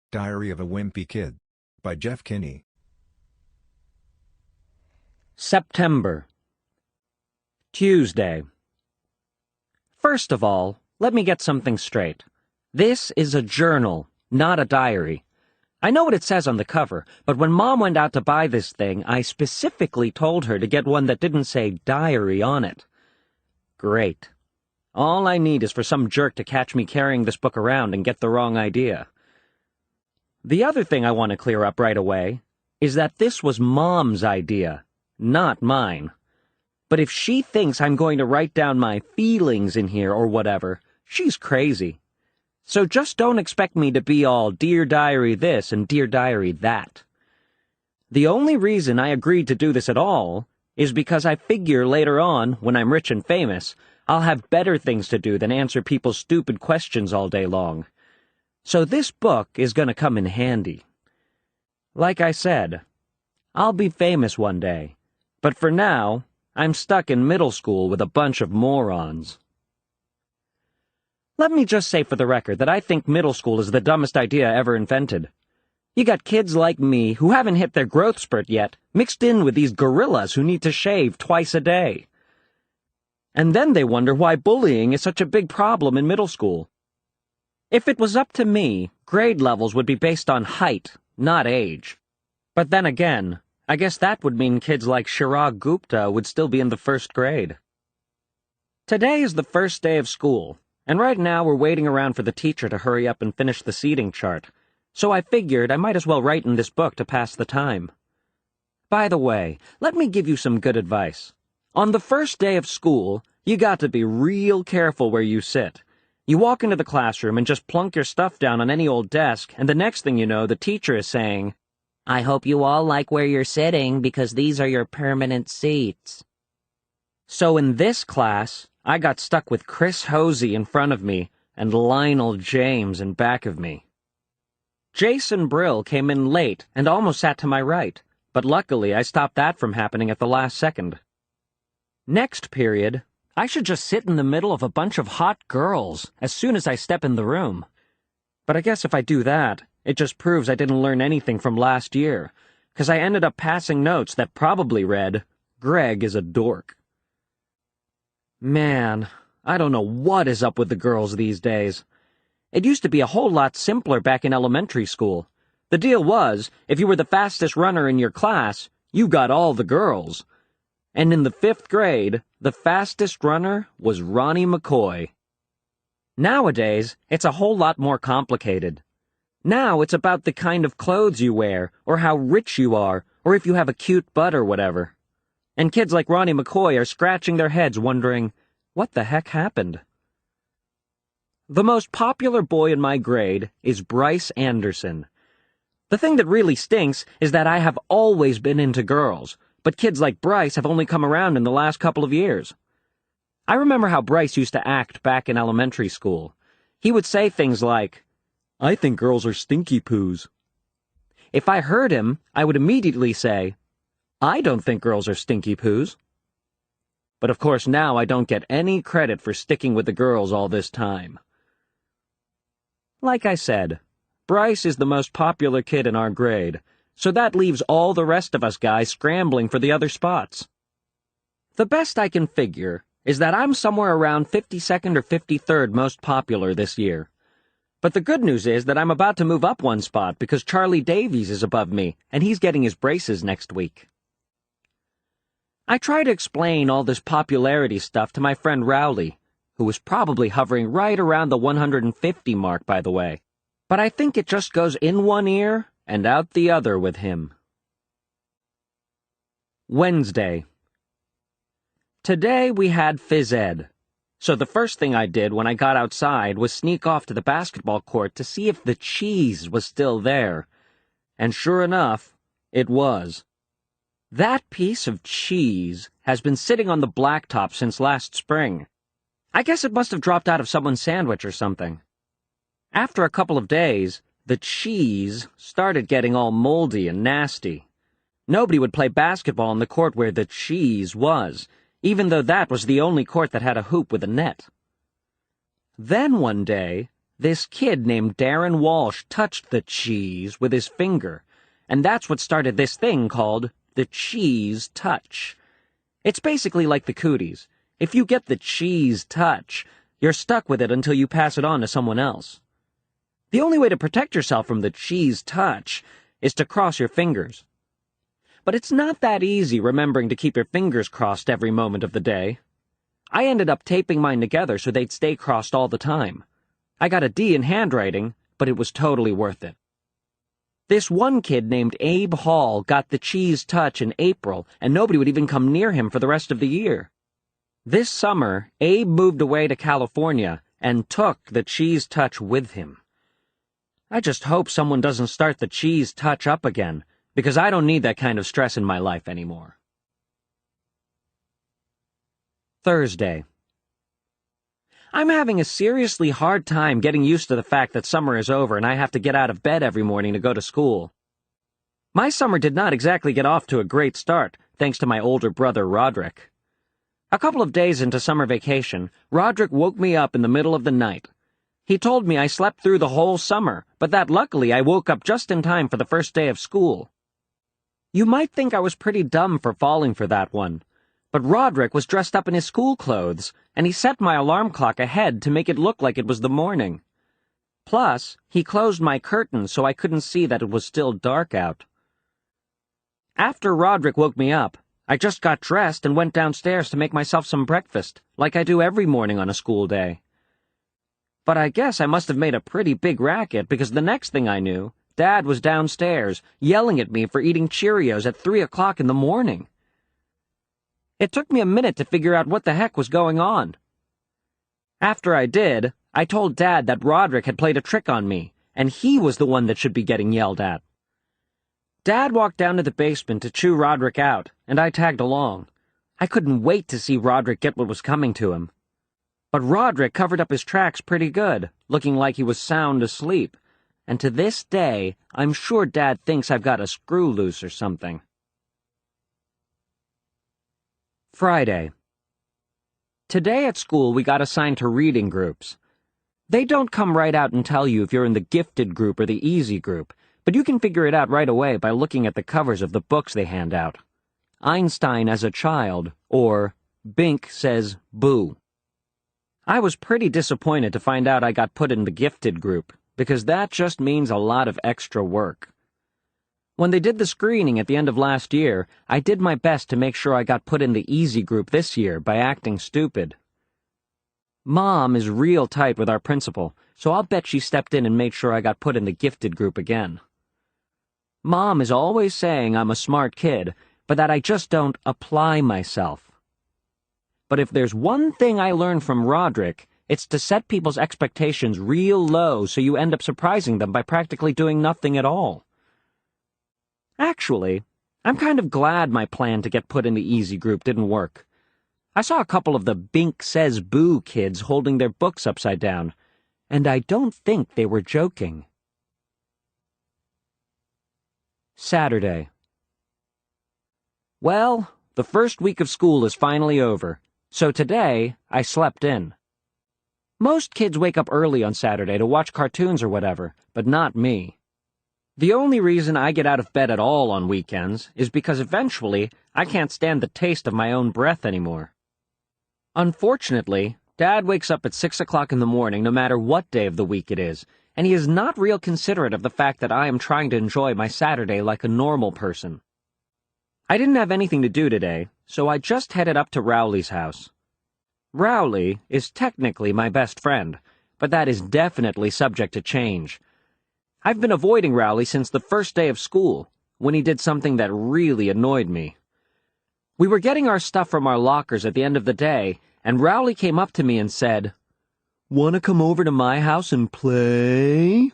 Diary of a Wimpy Kid. By Jeff Kinney. September. Tuesday. First of all, let me get something straight. This is a journal, not a diary. I know what it says on the cover, but when Mom went out to buy this thing, I specifically told her to get one that didn't say diary on it. Great. All I need is for some jerk to catch me carrying this book around and get the wrong idea. The other thing I want to clear up right away is that this was Mom's idea, not mine. But if she thinks I'm going to write down my feelings in here or whatever, she's crazy. So just don't expect me to be all Dear Diary this and Dear Diary that. The only reason I agreed to do this at all is because I figure later on, when I'm rich and famous, I'll have better things to do than answer people's stupid questions all day long. So this book is going to come in handy. Like I said, I'll be famous one day, but for now, I'm stuck in middle school with a bunch of morons. Let me just say for the record that I think middle school is the dumbest idea ever invented. You got kids like me who haven't hit their growth spurt yet, mixed in with these gorillas who need to shave twice a day. And then they wonder why bullying is such a big problem in middle school. If it was up to me, grade levels would be based on height, not age. But then again, I guess that would mean kids like Chirag Gupta would still be in the first grade. Today is the first day of school, and right now we're waiting around for the teacher to hurry up and finish the seating chart, so I figured I might as well write in this book to pass the time. By the way, let me give you some good advice. On the first day of school, you got to be real careful where you sit. You walk into the classroom and just plunk your stuff down on any old desk, and the next thing you know, the teacher is saying, "I hope you all like where you're sitting because these are your permanent seats." So in this class, I got stuck with Chris Hosey in front of me and Lionel James in back of me. Jason Brill came in late and almost sat to my right, but luckily I stopped that from happening at the last second. Next period, I should just sit in the middle of a bunch of hot girls as soon as I step in the room. But I guess if I do that, it just proves I didn't learn anything from last year, 'cause I ended up passing notes that probably read, "Greg is a dork." Man, I don't know what is up with the girls these days. It used to be a whole lot simpler back in elementary school. The deal was, if you were the fastest runner in your class, you got all the girls. And in the 5th grade, the fastest runner was Ronnie McCoy. Nowadays, it's a whole lot more complicated. Now it's about the kind of clothes you wear, or how rich you are, or if you have a cute butt or whatever. And kids like Ronnie McCoy are scratching their heads wondering, what the heck happened? The most popular boy in my grade is Bryce Anderson. The thing that really stinks is that I have always been into girls, but kids like Bryce have only come around in the last couple of years. I remember how Bryce used to act back in elementary school. He would say things like, "I think girls are stinky poos." If I heard him, I would immediately say, "I don't think girls are stinky poos." But of course now I don't get any credit for sticking with the girls all this time. Like I said, Bryce is the most popular kid in our grade, so that leaves all the rest of us guys scrambling for the other spots. The best I can figure is that I'm somewhere around 52nd or 53rd most popular this year. But the good news is that I'm about to move up one spot because Charlie Davies is above me, and he's getting his braces next week. I try to explain all this popularity stuff to my friend Rowley, who was probably hovering right around the 150 mark, by the way. But I think it just goes in one ear and out the other with him. Wednesday. Today we had phys ed, so the first thing I did when I got outside was sneak off to the basketball court to see if the cheese was still there. And sure enough, it was. That piece of cheese has been sitting on the blacktop since last spring. I guess it must have dropped out of someone's sandwich or something. After a couple of days, the cheese started getting all moldy and nasty. Nobody would play basketball on the court where the cheese was, even though that was the only court that had a hoop with a net. Then one day, This kid named Darren Walsh touched the cheese with his finger, and that's what started this thing called the cheese touch. It's basically like the cooties. If you get the cheese touch, you're stuck with it until you pass it on to someone else. The only way to protect yourself from the cheese touch is to cross your fingers. But it's not that easy remembering to keep your fingers crossed every moment of the day. I ended up taping mine together so they'd stay crossed all the time. I got a D in handwriting, but it was totally worth it. This one kid named Abe Hall got the cheese touch in April, and nobody would even come near him for the rest of the year. This summer, Abe moved away to California and took the cheese touch with him. I just hope someone doesn't start the cheese touch up again, because I don't need that kind of stress in my life anymore. Thursday. I'm having a seriously hard time getting used to the fact that summer is over and I have to get out of bed every morning to go to school. My summer did not exactly get off to a great start, thanks to my older brother Roderick. A couple of days into summer vacation, Roderick woke me up in the middle of the night. He told me I slept through the whole summer, but that luckily I woke up just in time for the first day of school. You might think I was pretty dumb for falling for that one, but Roderick was dressed up in his school clothes, and he set my alarm clock ahead to make it look like it was the morning. Plus, he closed my curtains so I couldn't see that it was still dark out. After Roderick woke me up, I just got dressed and went downstairs to make myself some breakfast, like I do every morning on a school day. But I guess I must have made a pretty big racket because the next thing I knew, Dad was downstairs, yelling at me for eating Cheerios at 3 o'clock in the morning. It took me a minute to figure out what the heck was going on. After I did, I told Dad that Roderick had played a trick on me, and he was the one that should be getting yelled at. Dad walked down to the basement to chew Roderick out, and I tagged along. I couldn't wait to see Roderick get what was coming to him. But Roderick covered up his tracks pretty good, looking like he was sound asleep, and to this day, I'm sure Dad thinks I've got a screw loose or something. Friday. Today at school we got assigned to reading groups. They don't come right out and tell you if you're in the gifted group or the easy group, but you can figure it out right away by looking at the covers of the books they hand out. Einstein as a Child, or Bink Says Boo. I was pretty disappointed to find out I got put in the gifted group, because that just means a lot of extra work. When they did the screening at the end of last year, I did my best to make sure I got put in the easy group this year by acting stupid. Mom is real tight with our principal, so I'll bet she stepped in and made sure I got put in the gifted group again. Mom is always saying I'm a smart kid, but that I just don't apply myself. But if there's one thing I learned from Roderick, it's to set people's expectations real low so you end up surprising them by practically doing nothing at all. Actually, I'm kind of glad my plan to get put in the easy group didn't work. I saw a couple of the Bink Says Boo kids holding their books upside down, and I don't think they were joking. Saturday. Well, the first week of school is finally over, so today I slept in. Most kids wake up early on Saturday to watch cartoons or whatever, but not me. The only reason I get out of bed at all on weekends is because eventually I can't stand the taste of my own breath anymore. Unfortunately, Dad wakes up at 6 o'clock in the morning no matter what day of the week it is, and he is not real considerate of the fact that I am trying to enjoy my Saturday like a normal person. I didn't have anything to do today, so I just headed up to Rowley's house. Rowley is technically my best friend, but that is definitely subject to change. I've been avoiding Rowley since the first day of school, when he did something that really annoyed me. We were getting our stuff from our lockers at the end of the day, and Rowley came up to me and said, "Want to come over to my house and play?"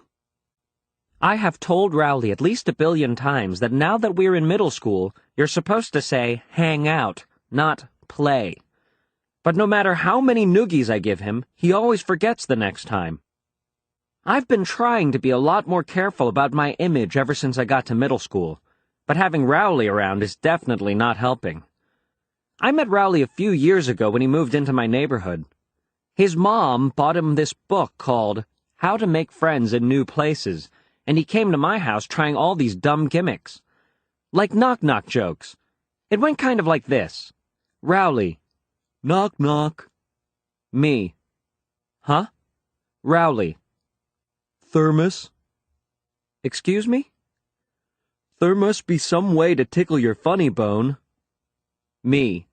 I have told Rowley at least 1 billion times that now that we're in middle school, you're supposed to say hang out, not play. But no matter how many noogies I give him, he always forgets the next time. I've been trying to be a lot more careful about my image ever since I got to middle school, but having Rowley around is definitely not helping. I met Rowley a few years ago when he moved into my neighborhood. His mom bought him this book called how to make friends in new places, and he came to my house trying all these dumb gimmicks. Like knock-knock jokes. It went kind of like this. Rowley. Knock knock. Me. Huh? Rowley. Thermos. Excuse me? There must be some way to tickle your funny bone. Me.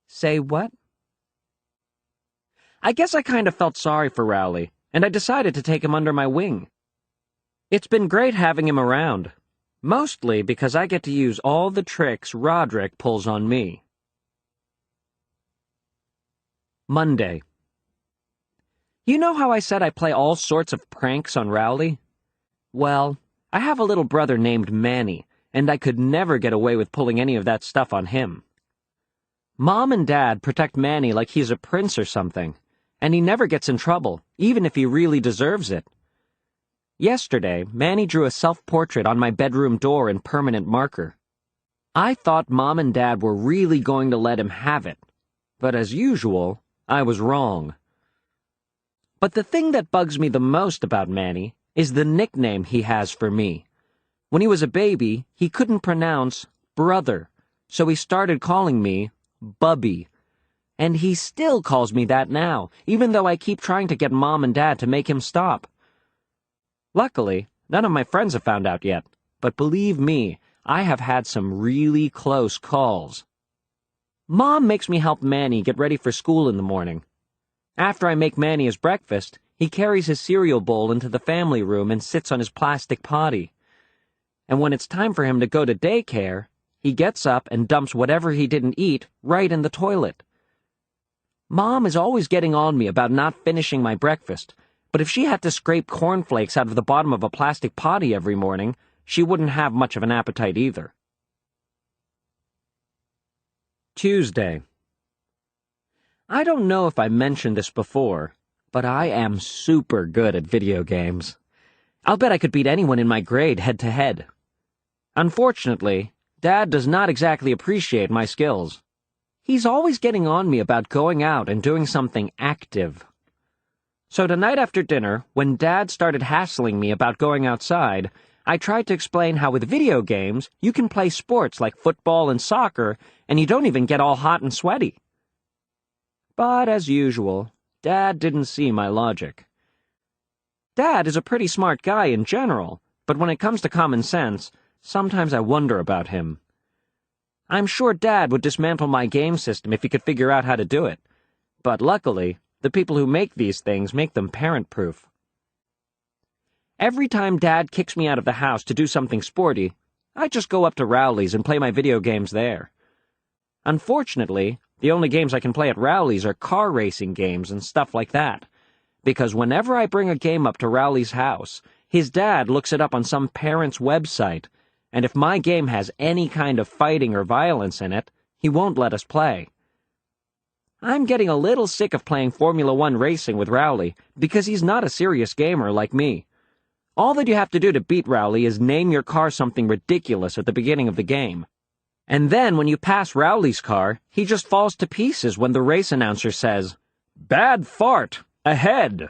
Say what? I guess I kind of felt sorry for Rowley, and I decided to take him under my wing. It's been great having him around, mostly because I get to use all the tricks Roderick pulls on me. Monday. You know how I said I play all sorts of pranks on Rowley? Well, I have a little brother named Manny, and I could never get away with pulling any of that stuff on him. Mom and Dad protect Manny like he's a prince or something, and he never gets in trouble, even if he really deserves it. Yesterday, Manny drew a self-portrait on my bedroom door in permanent marker. I thought Mom and Dad were really going to let him have it, but as usual, I was wrong. But the thing that bugs me the most about Manny is the nickname he has for me. When he was a baby, he couldn't pronounce brother, so he started calling me Bubby. And he still calls me that now, even though I keep trying to get Mom and Dad to make him stop. Luckily, none of my friends have found out yet, but believe me, I have had some really close calls. Mom makes me help Manny get ready for school in the morning. After I make Manny his breakfast, he carries his cereal bowl into the family room and sits on his plastic potty. And when it's time for him to go to daycare, he gets up and dumps whatever he didn't eat right in the toilet. Mom is always getting on me about not finishing my breakfast, but if she had to scrape cornflakes out of the bottom of a plastic potty every morning, she wouldn't have much of an appetite either. Tuesday. I don't know if I mentioned this before, but I am super good at video games. I'll bet I could beat anyone in my grade head-to-head. Unfortunately, Dad does not exactly appreciate my skills. He's always getting on me about going out and doing something active. So tonight after dinner, when Dad started hassling me about going outside, I tried to explain how with video games, you can play sports like football and soccer, and you don't even get all hot and sweaty. But as usual, Dad didn't see my logic. Dad is a pretty smart guy in general, but when it comes to common sense, sometimes I wonder about him. I'm sure Dad would dismantle my game system if he could figure out how to do it, but luckily, the people who make these things make them parent-proof. Every time Dad kicks me out of the house to do something sporty, I just go up to Rowley's and play my video games there. Unfortunately, the only games I can play at Rowley's are car racing games and stuff like that, because whenever I bring a game up to Rowley's house, his dad looks it up on some parent's website, and if my game has any kind of fighting or violence in it, he won't let us play. I'm getting a little sick of playing Formula One racing with Rowley, because he's not a serious gamer like me. All that you have to do to beat Rowley is name your car something ridiculous at the beginning of the game. And then when you pass Rowley's car, he just falls to pieces when the race announcer says, "Bad fart! Ahead!"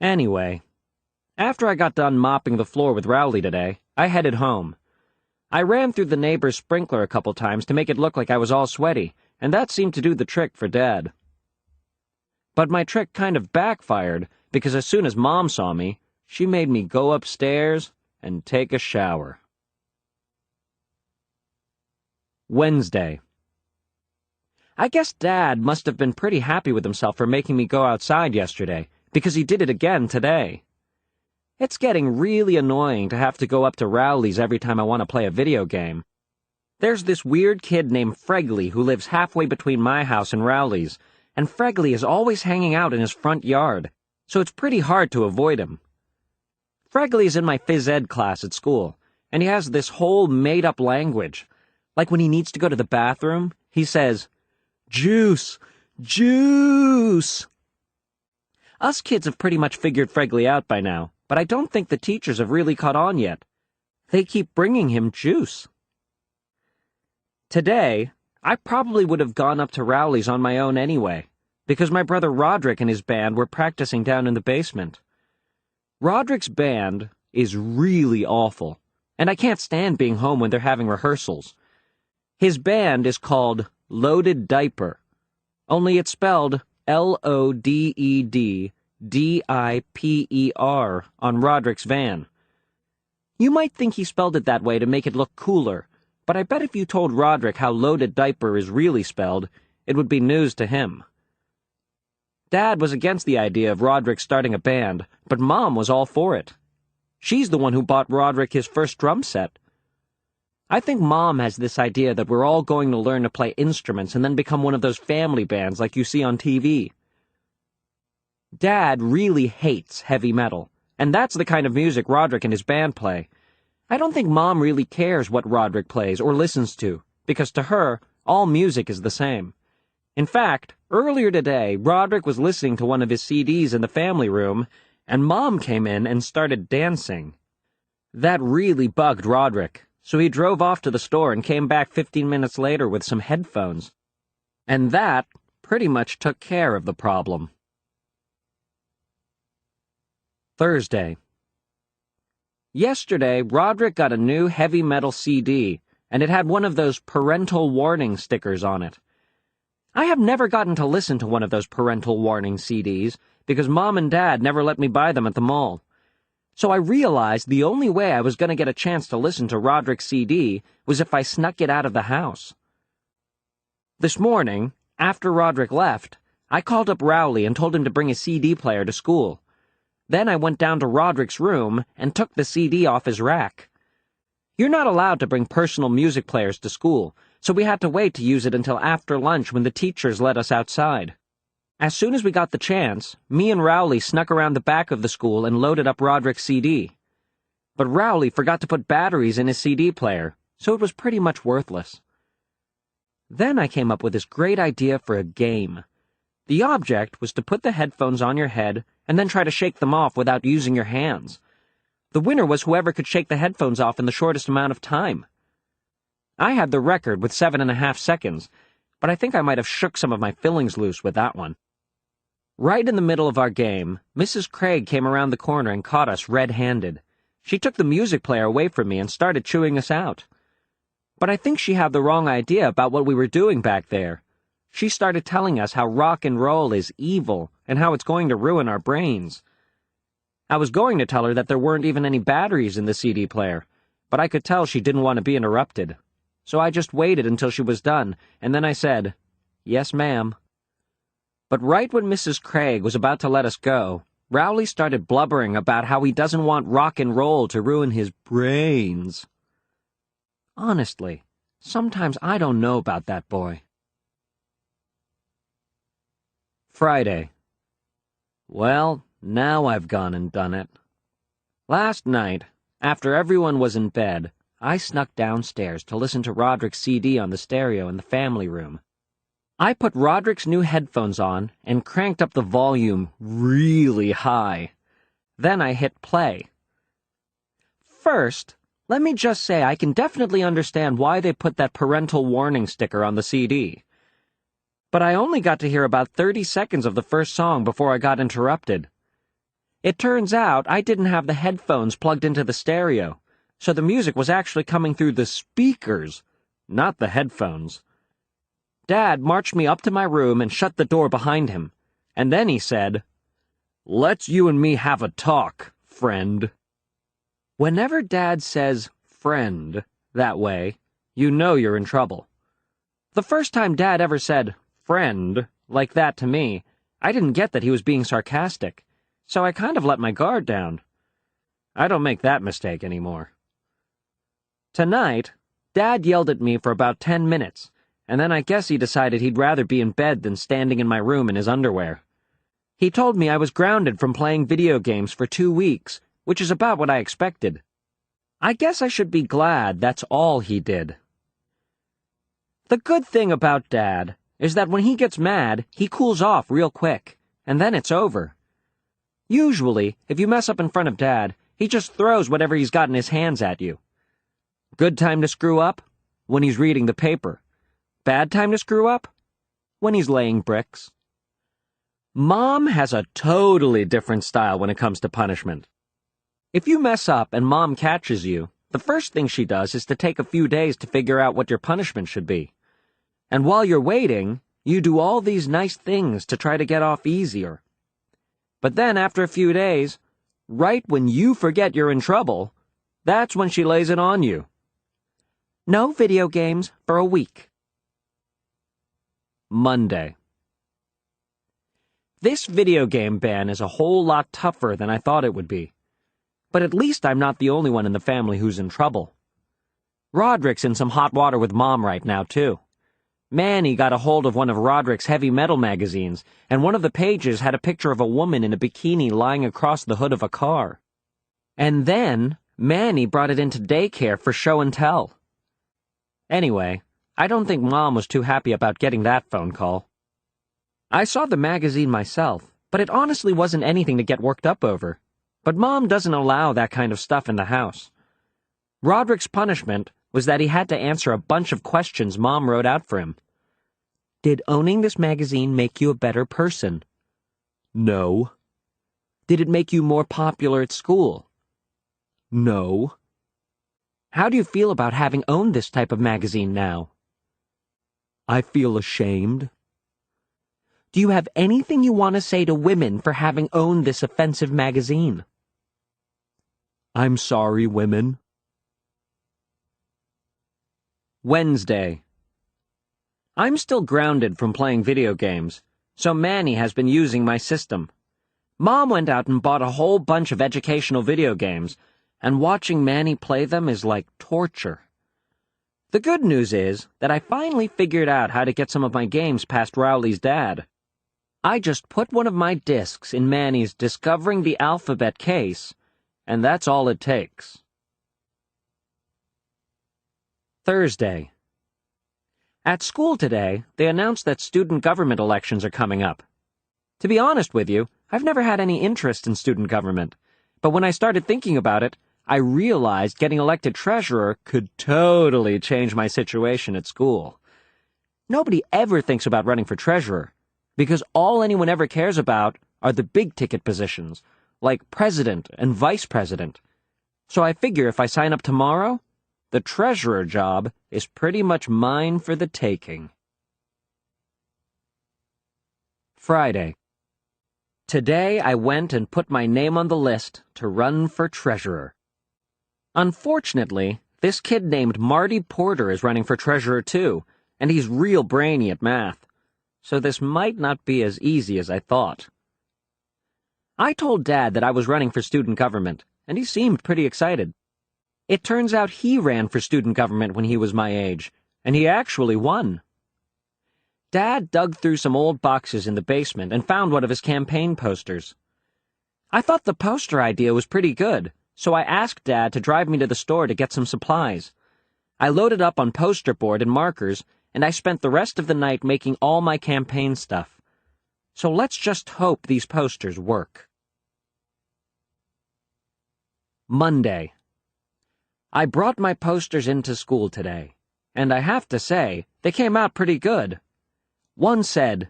Anyway, after I got done mopping the floor with Rowley today, I headed home. I ran through the neighbor's sprinkler a couple times to make it look like I was all sweaty, and that seemed to do the trick for Dad. But my trick kind of backfired, because as soon as Mom saw me, she made me go upstairs and take a shower. Wednesday. I guess Dad must have been pretty happy with himself for making me go outside yesterday, because he did it again today. It's getting really annoying to have to go up to Rowley's every time I want to play a video game. There's this weird kid named Fregley who lives halfway between my house and Rowley's, and Fregley is always hanging out in his front yard, so it's pretty hard to avoid him. Fregley is in my phys ed class at school, and he has this whole made-up language. Like when he needs to go to the bathroom, he says, "Juice! Juice!" Us kids have pretty much figured Fregley out by now, but I don't think the teachers have really caught on yet. They keep bringing him juice. Today, I probably would have gone up to Rowley's on my own anyway, because my brother Roderick and his band were practicing down in the basement. Roderick's band is really awful, and I can't stand being home when they're having rehearsals. His band is called Loaded Diaper, only it's spelled L-O-D-E-D-D-I-P-E-R on Roderick's van. You might think he spelled it that way to make it look cooler, but I bet if you told Roderick how Loaded Diaper is really spelled, it would be news to him. Dad was against the idea of Roderick starting a band, but Mom was all for it. She's the one who bought Roderick his first drum set. I think Mom has this idea that we're all going to learn to play instruments and then become one of those family bands like you see on TV. Dad really hates heavy metal, and that's the kind of music Roderick and his band play. I don't think Mom really cares what Roderick plays or listens to, because to her, all music is the same. In fact, earlier today, Roderick was listening to one of his CDs in the family room, and Mom came in and started dancing. That really bugged Roderick, so he drove off to the store and came back 15 minutes later with some headphones. And that pretty much took care of the problem. Thursday. Yesterday, Roderick got a new heavy metal CD, and it had one of those parental warning stickers on it. I have never gotten to listen to one of those parental warning CDs because Mom and Dad never let me buy them at the mall. So I realized the only way I was going to get a chance to listen to Roderick's CD was if I snuck it out of the house. This morning, after Roderick left, I called up Rowley and told him to bring a CD player to school. Then I went down to Roderick's room and took the CD off his rack. You're not allowed to bring personal music players to school, so we had to wait to use it until after lunch when the teachers let us outside. As soon as we got the chance, me and Rowley snuck around the back of the school and loaded up Roderick's CD. But Rowley forgot to put batteries in his CD player, so it was pretty much worthless. Then I came up with this great idea for a game. The object was to put the headphones on your head and then try to shake them off without using your hands. The winner was whoever could shake the headphones off in the shortest amount of time. I had the record with 7.5 seconds, but I think I might have shook some of my fillings loose with that one. Right in the middle of our game, Mrs. Craig came around the corner and caught us red-handed. She took the music player away from me and started chewing us out. But I think she had the wrong idea about what we were doing back there. She started telling us how rock and roll is evil and how it's going to ruin our brains. I was going to tell her that there weren't even any batteries in the CD player, but I could tell she didn't want to be interrupted. So I just waited until she was done, and then I said, "Yes, ma'am." But right when Mrs. Craig was about to let us go, Rowley started blubbering about how he doesn't want rock and roll to ruin his brains. Honestly, sometimes I don't know about that boy. Friday. Well, now I've gone and done it. Last night, after everyone was in bed, I snuck downstairs to listen to Roderick's CD on the stereo in the family room. I put Roderick's new headphones on and cranked up the volume really high. Then I hit play. First, let me just say I can definitely understand why they put that parental warning sticker on the CD. But I only got to hear about 30 seconds of the first song before I got interrupted. It turns out I didn't have the headphones plugged into the stereo, so the music was actually coming through the speakers, not the headphones. Dad marched me up to my room and shut the door behind him, and then he said, "Let's you and me have a talk, friend." Whenever Dad says friend that way, you know you're in trouble. The first time Dad ever said friend like that to me, I didn't get that he was being sarcastic, so I kind of let my guard down. I don't make that mistake anymore. Tonight, Dad yelled at me for about 10 minutes, and then I guess he decided he'd rather be in bed than standing in my room in his underwear. He told me I was grounded from playing video games for 2 weeks, which is about what I expected. I guess I should be glad that's all he did. The good thing about Dad is that when he gets mad, he cools off real quick, and then it's over. Usually, if you mess up in front of Dad, he just throws whatever he's got in his hands at you. Good time to screw up? When he's reading the paper. Bad time to screw up? When he's laying bricks. Mom has a totally different style when it comes to punishment. If you mess up and Mom catches you, the first thing she does is to take a few days to figure out what your punishment should be. And while you're waiting, you do all these nice things to try to get off easier. But then after a few days, right when you forget you're in trouble, that's when she lays it on you. No video games for a week. Monday. This video game ban is a whole lot tougher than I thought it would be. But at least I'm not the only one in the family who's in trouble. Roderick's in some hot water with Mom right now, too. Manny got a hold of one of Roderick's heavy metal magazines, and one of the pages had a picture of a woman in a bikini lying across the hood of a car. And then, Manny brought it into daycare for show and tell. Anyway, I don't think Mom was too happy about getting that phone call. I saw the magazine myself, but it honestly wasn't anything to get worked up over. But Mom doesn't allow that kind of stuff in the house. Roderick's punishment was that he had to answer a bunch of questions Mom wrote out for him. Did owning this magazine make you a better person? No. Did it make you more popular at school? No. How do you feel about having owned this type of magazine now? I feel ashamed. Do you have anything you want to say to women for having owned this offensive magazine? I'm sorry, women. Wednesday. I'm still grounded from playing video games, so Manny has been using my system. Mom went out and bought a whole bunch of educational video games, and watching Manny play them is like torture. The good news is that I finally figured out how to get some of my games past Rowley's dad. I just put one of my discs in Manny's Discovering the Alphabet case, and that's all it takes. Thursday. At school today, they announced that student government elections are coming up. To be honest with you, I've never had any interest in student government, but when I started thinking about it, I realized getting elected treasurer could totally change my situation at school. Nobody ever thinks about running for treasurer, because all anyone ever cares about are the big-ticket positions, like president and vice president. So I figure if I sign up tomorrow, the treasurer job is pretty much mine for the taking. Friday. Today I went and put my name on the list to run for treasurer. Unfortunately, this kid named Marty Porter is running for treasurer too, and he's real brainy at math. So this might not be as easy as I thought. I told Dad that I was running for student government, and he seemed pretty excited. It turns out he ran for student government when he was my age, and he actually won. Dad dug through some old boxes in the basement and found one of his campaign posters. I thought the poster idea was pretty good, so I asked Dad to drive me to the store to get some supplies. I loaded up on poster board and markers, and I spent the rest of the night making all my campaign stuff. So let's just hope these posters work. Monday. I brought my posters into school today, and I have to say, they came out pretty good. One said,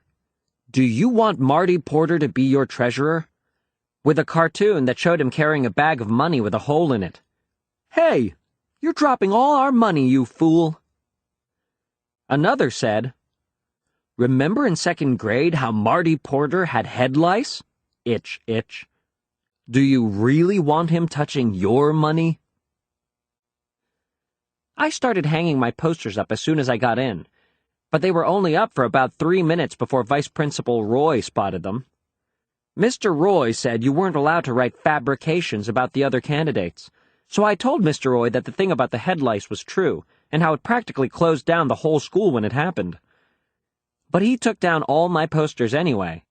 "Do you want Marty Porter to be your treasurer?" with a cartoon that showed him carrying a bag of money with a hole in it. Hey, you're dropping all our money, you fool. Another said, "Remember in second grade how Marty Porter had head lice? Itch, itch. Do you really want him touching your money?" I started hanging my posters up as soon as I got in, but they were only up for about 3 minutes before Vice Principal Roy spotted them. Mr. Roy said you weren't allowed to write fabrications about the other candidates, so I told Mr. Roy that the thing about the head lice was true, and how it practically closed down the whole school when it happened. But he took down all my posters anyway.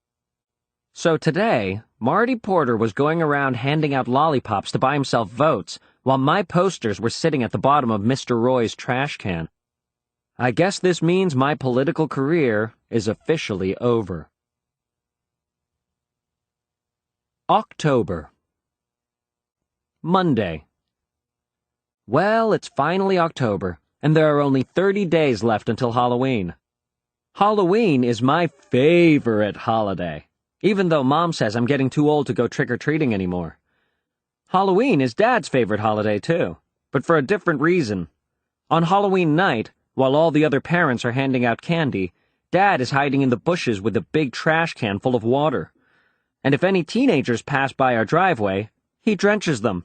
So today, Marty Porter was going around handing out lollipops to buy himself votes, while my posters were sitting at the bottom of Mr. Roy's trash can. I guess this means my political career is officially over. October. Monday. Well, it's finally October, and there are only 30 days left until Halloween. Halloween is my favorite holiday. even though Mom says I'm getting too old to go trick-or-treating anymore. Halloween is Dad's favorite holiday, too, but for a different reason. On Halloween night, while all the other parents are handing out candy, Dad is hiding in the bushes with a big trash can full of water. And if any teenagers pass by our driveway, he drenches them.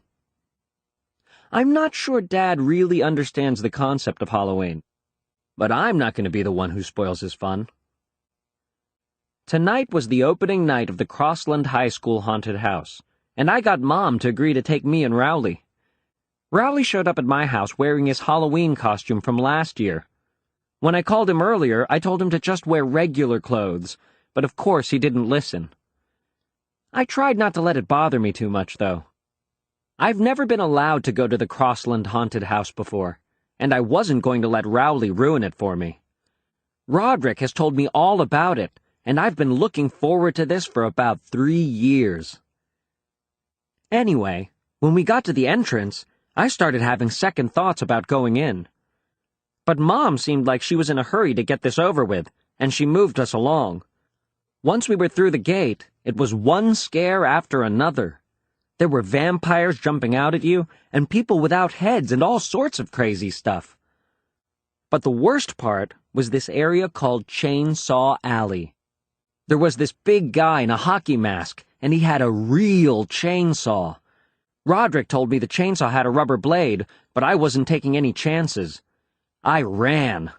I'm not sure Dad really understands the concept of Halloween, but I'm not going to be the one who spoils his fun. Tonight was the opening night of the Crossland High School haunted house, and I got Mom to agree to take me and Rowley. Rowley showed up at my house wearing his Halloween costume from last year. When I called him earlier, I told him to just wear regular clothes, but of course he didn't listen. I tried not to let it bother me too much, though. I've never been allowed to go to the Crossland haunted house before, and I wasn't going to let Rowley ruin it for me. Roderick has told me all about it, and I've been looking forward to this for about 3 years. Anyway, when we got to the entrance, I started having second thoughts about going in. But Mom seemed like she was in a hurry to get this over with, and she moved us along. Once we were through the gate, it was one scare after another. There were vampires jumping out at you, and people without heads and all sorts of crazy stuff. But the worst part was this area called Chainsaw Alley. There was this big guy in a hockey mask, and he had a real chainsaw. Roderick told me the chainsaw had a rubber blade, but I wasn't taking any chances. I ran.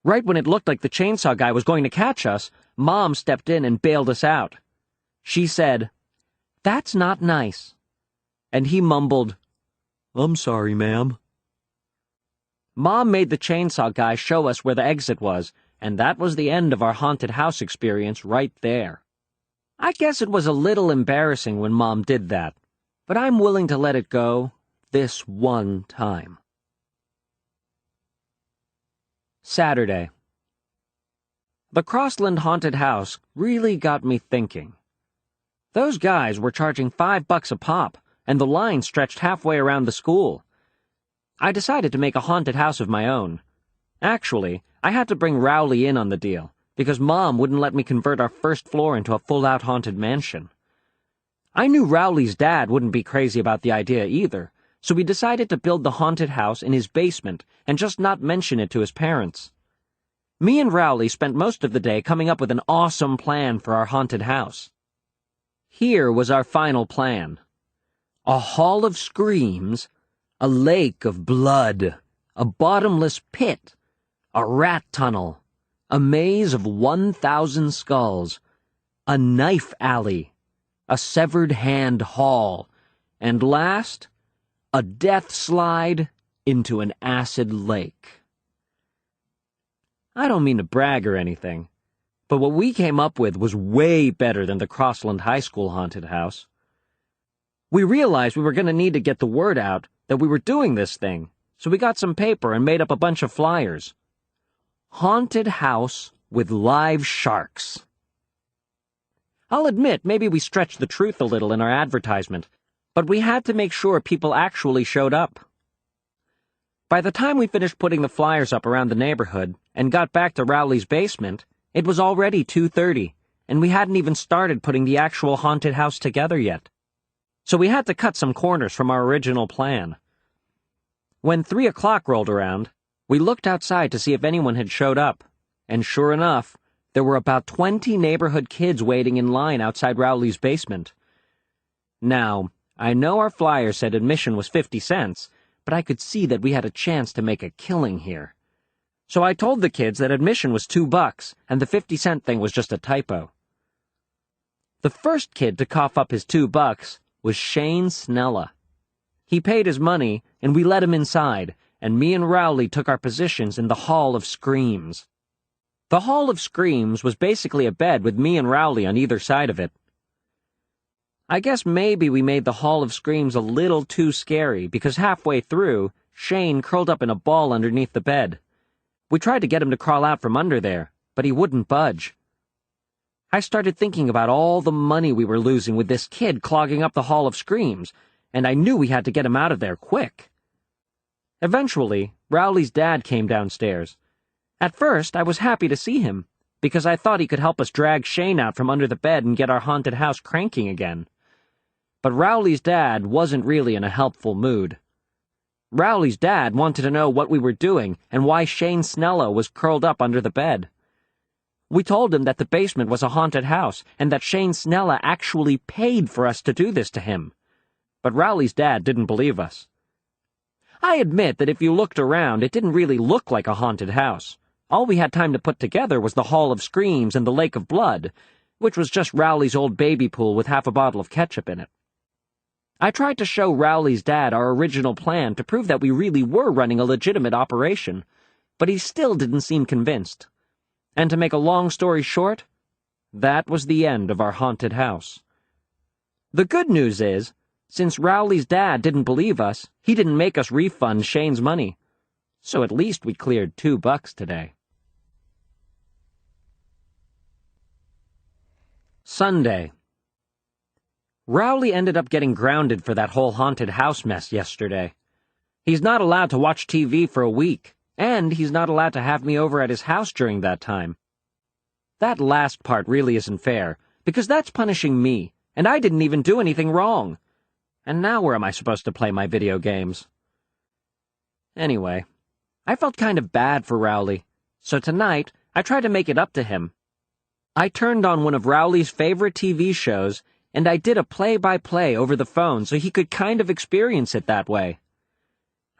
Right when it looked like the chainsaw guy was going to catch us, Mom stepped in and bailed us out. She said, "That's not nice." And he mumbled, "I'm sorry, ma'am." Mom made the chainsaw guy show us where the exit was, and that was the end of our haunted house experience right there. I guess it was a little embarrassing when Mom did that, but I'm willing to let it go this one time. Saturday. The Crossland haunted house really got me thinking. Those guys were charging $5 a pop, and the line stretched halfway around the school. I decided to make a haunted house of my own. Actually, I had to bring Rowley in on the deal, because Mom wouldn't let me convert our first floor into a full-out haunted mansion. I knew Rowley's dad wouldn't be crazy about the idea either, so we decided to build the haunted house in his basement and just not mention it to his parents. Me and Rowley spent most of the day coming up with an awesome plan for our haunted house. Here was our final plan. A hall of screams, a lake of blood, a bottomless pit, a rat tunnel, a maze of 1,000 skulls, a knife alley, a severed hand hall, and last, a death slide into an acid lake. I don't mean to brag or anything, but what we came up with was way better than the Crossland High School haunted house. We realized we were going to need to get the word out that we were doing this thing, so we got some paper and made up a bunch of flyers. Haunted house with live sharks. I'll admit maybe we stretched the truth a little in our advertisement, but we had to make sure people actually showed up. By the time we finished putting the flyers up around the neighborhood and got back to Rowley's basement, it was already 2:30, and we hadn't even started putting the actual haunted house together yet. So we had to cut some corners from our original plan. When 3 o'clock rolled around, we looked outside to see if anyone had showed up, and sure enough, there were about 20 neighborhood kids waiting in line outside Rowley's basement. Now, I know our flyer said admission was 50 cents, but I could see that we had a chance to make a killing here. So I told the kids that admission was $2, and the 50-cent thing was just a typo. The first kid to cough up his $2 was Shane Snella. He paid his money, and we let him inside, and me and Rowley took our positions in the Hall of Screams. The Hall of Screams was basically a bed with me and Rowley on either side of it. I guess maybe we made the Hall of Screams a little too scary because halfway through, Shane curled up in a ball underneath the bed. We tried to get him to crawl out from under there, but he wouldn't budge. I started thinking about all the money we were losing with this kid clogging up the Hall of Screams, and I knew we had to get him out of there quick. Eventually, Rowley's dad came downstairs. At first, I was happy to see him, because I thought he could help us drag Shane out from under the bed and get our haunted house cranking again. But Rowley's dad wasn't really in a helpful mood. Rowley's dad wanted to know what we were doing and why Shane Snella was curled up under the bed. We told him that the basement was a haunted house and that Shane Snella actually paid for us to do this to him. But Rowley's dad didn't believe us. I admit that if you looked around, it didn't really look like a haunted house. All we had time to put together was the Hall of Screams and the Lake of Blood, which was just Rowley's old baby pool with half a bottle of ketchup in it. I tried to show Rowley's dad our original plan to prove that we really were running a legitimate operation, but he still didn't seem convinced. And to make a long story short, that was the end of our haunted house. The good news is, since Rowley's dad didn't believe us, he didn't make us refund Shane's money. So at least we cleared $2 today. Sunday. Rowley ended up getting grounded for that whole haunted house mess yesterday. He's not allowed to watch TV for a week, and he's not allowed to have me over at his house during that time. That last part really isn't fair, because that's punishing me, and I didn't even do anything wrong. And now where am I supposed to play my video games? Anyway, I felt kind of bad for Rowley, so tonight I tried to make it up to him. I turned on one of Rowley's favorite TV shows, and I did a play-by-play over the phone so he could kind of experience it that way.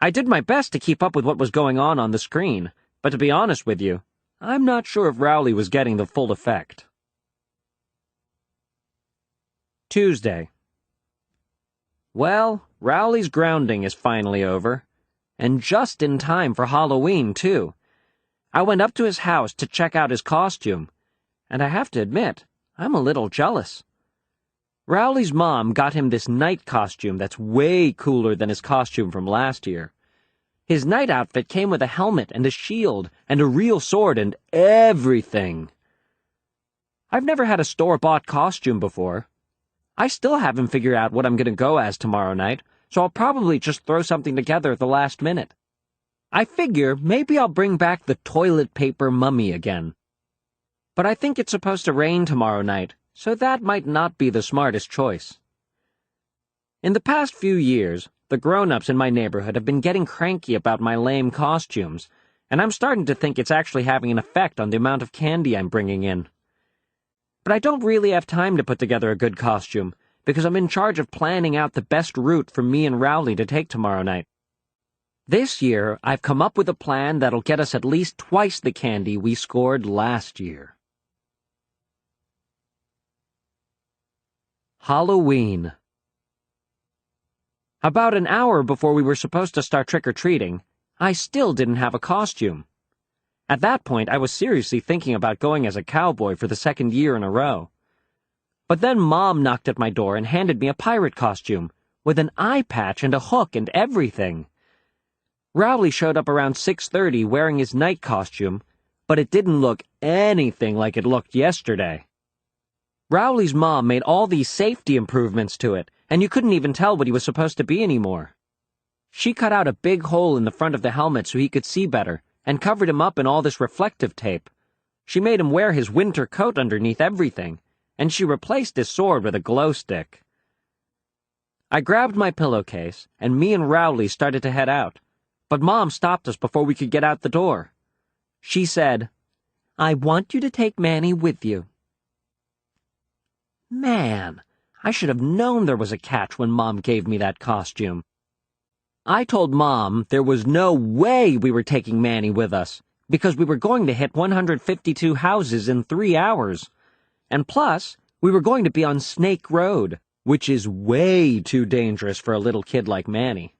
I did my best to keep up with what was going on the screen, but to be honest with you, I'm not sure if Rowley was getting the full effect. Tuesday. Well, Rowley's grounding is finally over, and just in time for Halloween, too. I went up to his house to check out his costume, and I have to admit, I'm a little jealous. Rowley's mom got him this night costume that's way cooler than his costume from last year. His night outfit came with a helmet and a shield and a real sword and everything. I've never had a store-bought costume before. I still haven't figured out what I'm going to go as tomorrow night, so I'll probably just throw something together at the last minute. I figure maybe I'll bring back the toilet paper mummy again. But I think it's supposed to rain tomorrow night, so that might not be the smartest choice. In the past few years, the grown-ups in my neighborhood have been getting cranky about my lame costumes, and I'm starting to think it's actually having an effect on the amount of candy I'm bringing in. But I don't really have time to put together a good costume, because I'm in charge of planning out the best route for me and Rowley to take tomorrow night. This year, I've come up with a plan that'll get us at least twice the candy we scored last year. Halloween. About an hour before we were supposed to start trick-or-treating, I still didn't have a costume. At that point, I was seriously thinking about going as a cowboy for the second year in a row. But then Mom knocked at my door and handed me a pirate costume, with an eye patch and a hook and everything. Rowley showed up around 6:30 wearing his night costume, but it didn't look anything like it looked yesterday. Rowley's mom made all these safety improvements to it, and you couldn't even tell what he was supposed to be anymore. She cut out a big hole in the front of the helmet so he could see better, and covered him up in all this reflective tape. She made him wear his winter coat underneath everything, and she replaced his sword with a glow stick. I grabbed my pillowcase, and me and Rowley started to head out, but Mom stopped us before we could get out the door. She said, "I want you to take Manny with you." Man, I should have known there was a catch when Mom gave me that costume. I told Mom there was no way we were taking Manny with us, because we were going to hit 152 houses in 3 hours. And plus, we were going to be on Snake Road, which is way too dangerous for a little kid like Manny.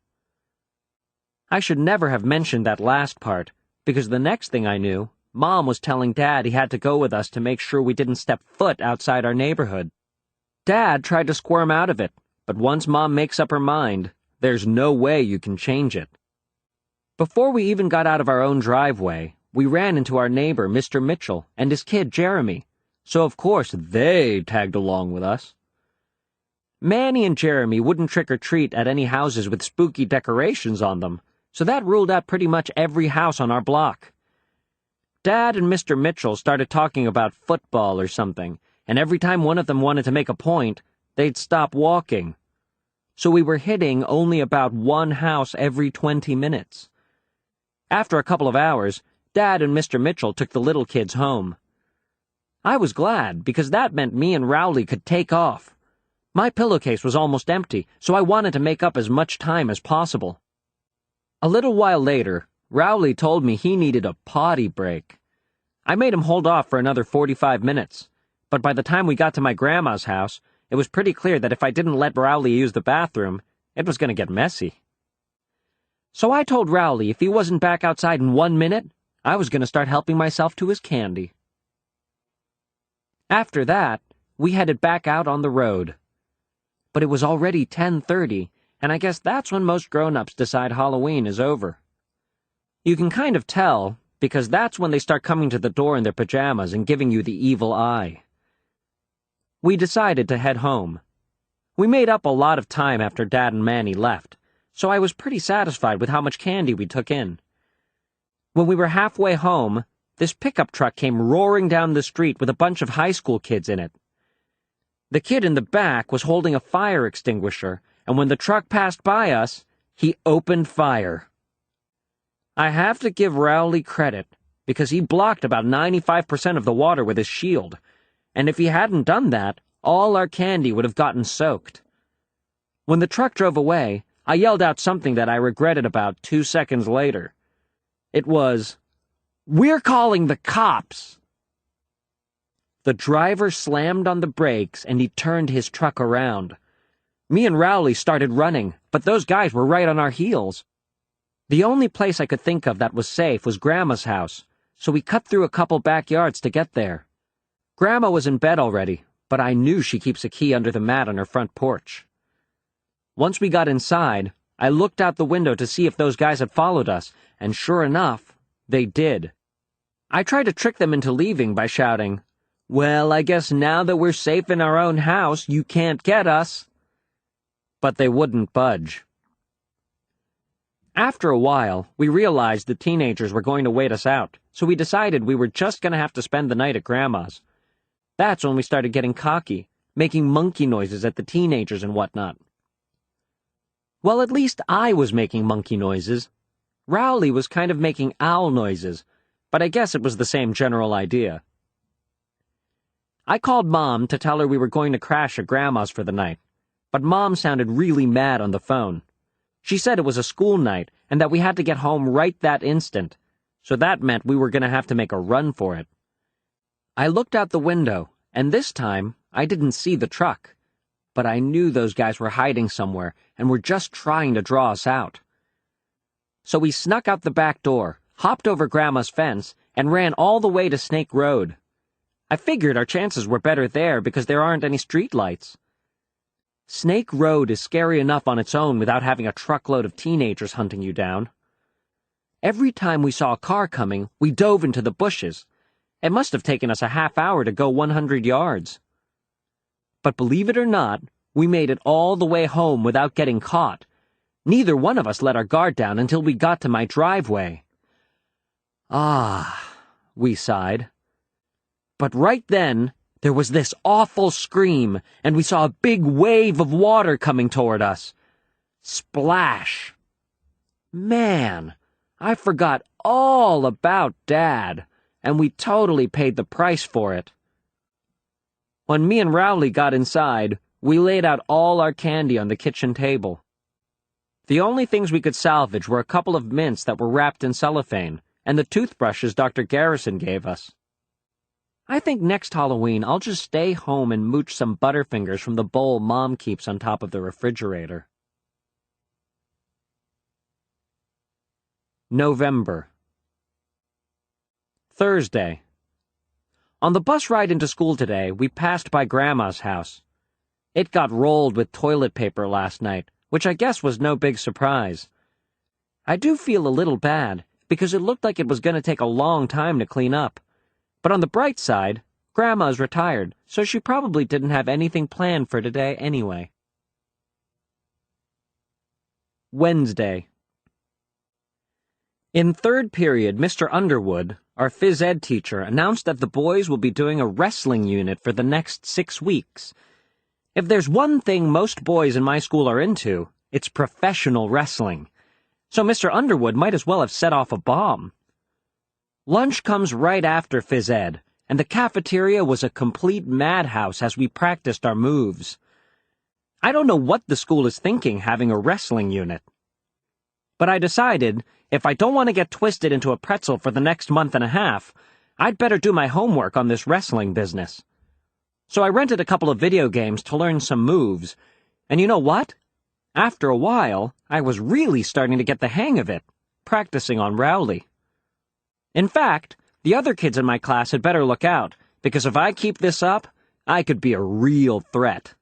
I should never have mentioned that last part, because the next thing I knew, Mom was telling Dad he had to go with us to make sure we didn't step foot outside our neighborhood. Dad tried to squirm out of it, but once Mom makes up her mind, there's no way you can change it. Before we even got out of our own driveway, we ran into our neighbor, Mr. Mitchell, and his kid, Jeremy, so of course they tagged along with us. Manny and Jeremy wouldn't trick-or-treat at any houses with spooky decorations on them, so that ruled out pretty much every house on our block. Dad and Mr. Mitchell started talking about football or something, and every time one of them wanted to make a point, they'd stop walking. So we were hitting only about one house every 20 minutes. After a couple of hours, Dad and Mr. Mitchell took the little kids home. I was glad, because that meant me and Rowley could take off. My pillowcase was almost empty, so I wanted to make up as much time as possible. A little while later, Rowley told me he needed a potty break. I made him hold off for another 45 minutes, but by the time we got to my grandma's house, it was pretty clear that if I didn't let Rowley use the bathroom, it was going to get messy. So I told Rowley if he wasn't back outside in 1 minute, I was going to start helping myself to his candy. After that, we headed back out on the road. But it was already 10:30, and I guess that's when most grown-ups decide Halloween is over. You can kind of tell, because that's when they start coming to the door in their pajamas and giving you the evil eye. We decided to head home. We made up a lot of time after Dad and Manny left, so I was pretty satisfied with how much candy we took in. When we were halfway home, this pickup truck came roaring down the street with a bunch of high school kids in it. The kid in the back was holding a fire extinguisher, and when the truck passed by us, he opened fire. I have to give Rowley credit, because he blocked about 95% of the water with his shield, and if he hadn't done that, all our candy would have gotten soaked. When the truck drove away, I yelled out something that I regretted about 2 seconds later. It was, "We're calling the cops!" The driver slammed on the brakes and he turned his truck around. Me and Rowley started running, but those guys were right on our heels. The only place I could think of that was safe was Grandma's house, so we cut through a couple backyards to get there. Grandma was in bed already, but I knew she keeps a key under the mat on her front porch. Once we got inside, I looked out the window to see if those guys had followed us, and sure enough, they did. I tried to trick them into leaving by shouting, "Well, I guess now that we're safe in our own house, you can't get us." But they wouldn't budge. After a while, we realized the teenagers were going to wait us out, so we decided we were just going to have to spend the night at Grandma's. That's when we started getting cocky, making monkey noises at the teenagers and whatnot. Well, at least I was making monkey noises. Rowley was kind of making owl noises, but I guess it was the same general idea. I called Mom to tell her we were going to crash at Grandma's for the night, but Mom sounded really mad on the phone. She said it was a school night and that we had to get home right that instant, so that meant we were going to have to make a run for it. I looked out the window, and this time I didn't see the truck, but I knew those guys were hiding somewhere and were just trying to draw us out. So we snuck out the back door, hopped over Grandma's fence, and ran all the way to Snake Road. I figured our chances were better there because there aren't any streetlights. Snake Road is scary enough on its own without having a truckload of teenagers hunting you down. Every time we saw a car coming, we dove into the bushes. It must have taken us a half hour to go 100 yards. But believe it or not, we made it all the way home without getting caught. Neither one of us let our guard down until we got to my driveway. Ah, we sighed. But right then, there was this awful scream, and we saw a big wave of water coming toward us. Splash! Man, I forgot all about Dad, and we totally paid the price for it. When me and Rowley got inside, we laid out all our candy on the kitchen table. The only things we could salvage were a couple of mints that were wrapped in cellophane, and the toothbrushes Dr. Garrison gave us. I think next Halloween I'll just stay home and mooch some Butterfingers from the bowl Mom keeps on top of the refrigerator. November. Thursday. On the bus ride into school today, we passed by Grandma's house. It got rolled with toilet paper last night, which I guess was no big surprise. I do feel a little bad, because it looked like it was going to take a long time to clean up. But on the bright side, Grandma's retired, so she probably didn't have anything planned for today anyway. Wednesday. In third period, Mr. Underwood, our phys ed teacher announced that the boys will be doing a wrestling unit for the next 6 weeks. If there's one thing most boys in my school are into, it's professional wrestling. So Mr. Underwood might as well have set off a bomb. Lunch comes right after phys ed, and the cafeteria was a complete madhouse as we practiced our moves. I don't know what the school is thinking having a wrestling unit. But I decided, if I don't want to get twisted into a pretzel for the next month and a half, I'd better do my homework on this wrestling business. So I rented a couple of video games to learn some moves, and you know what? After a while, I was really starting to get the hang of it, practicing on Rowley. In fact, the other kids in my class had better look out, because if I keep this up, I could be a real threat.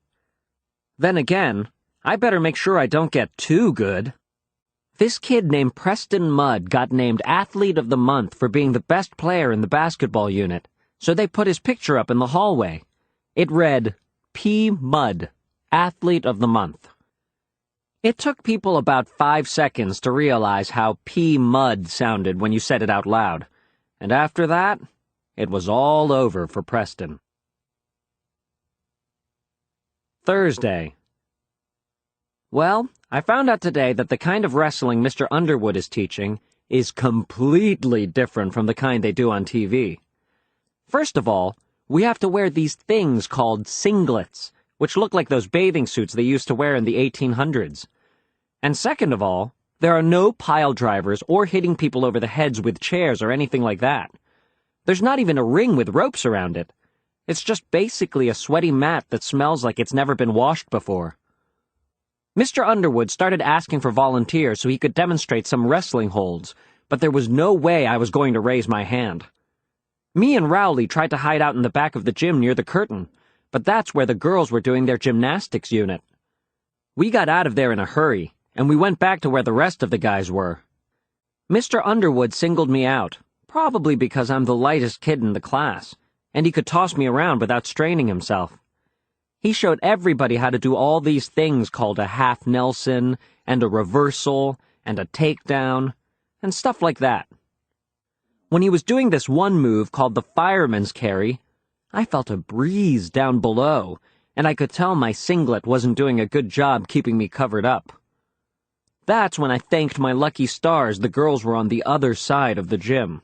Then again, I better make sure I don't get too good. This kid named Preston Mudd got named Athlete of the Month for being the best player in the basketball unit, so they put his picture up in the hallway. It read, P. Mudd, Athlete of the Month. It took people about 5 seconds to realize how P. Mudd sounded when you said it out loud, and after that, it was all over for Preston. Thursday. Well, I found out today that the kind of wrestling Mr. Underwood is teaching is completely different from the kind they do on TV. First of all, we have to wear these things called singlets, which look like those bathing suits they used to wear in the 1800s. And second of all, there are no pile drivers or hitting people over the heads with chairs or anything like that. There's not even a ring with ropes around it. It's just basically a sweaty mat that smells like it's never been washed before. Mr. Underwood started asking for volunteers so he could demonstrate some wrestling holds, but there was no way I was going to raise my hand. Me and Rowley tried to hide out in the back of the gym near the curtain, but that's where the girls were doing their gymnastics unit. We got out of there in a hurry, and we went back to where the rest of the guys were. Mr. Underwood singled me out, probably because I'm the lightest kid in the class, and he could toss me around without straining himself. He showed everybody how to do all these things called a half Nelson, and a reversal, and a takedown, and stuff like that. When he was doing this one move called the fireman's carry, I felt a breeze down below, and I could tell my singlet wasn't doing a good job keeping me covered up. That's when I thanked my lucky stars the girls were on the other side of the gym.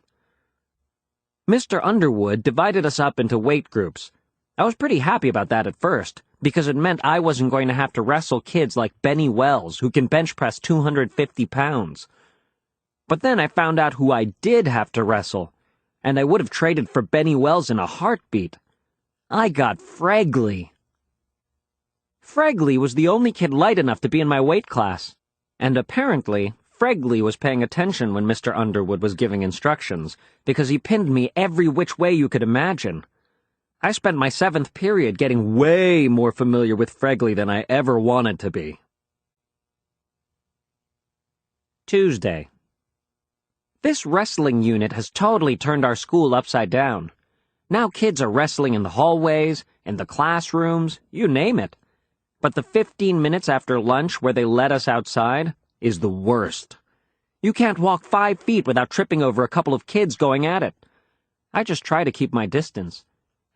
Mr. Underwood divided us up into weight groups. I was pretty happy about that at first, because it meant I wasn't going to have to wrestle kids like Benny Wells, who can bench press 250 pounds. But then I found out who I did have to wrestle, and I would have traded for Benny Wells in a heartbeat. I got Fregley. Fregley was the only kid light enough to be in my weight class, and apparently Fregley was paying attention when Mr. Underwood was giving instructions, because he pinned me every which way you could imagine. I spent my 7th period getting way more familiar with Fregley than I ever wanted to be. Tuesday. This wrestling unit has totally turned our school upside down. Now kids are wrestling in the hallways, in the classrooms, you name it. But the 15 minutes after lunch where they let us outside is the worst. You can't walk 5 feet without tripping over a couple of kids going at it. I just try to keep my distance.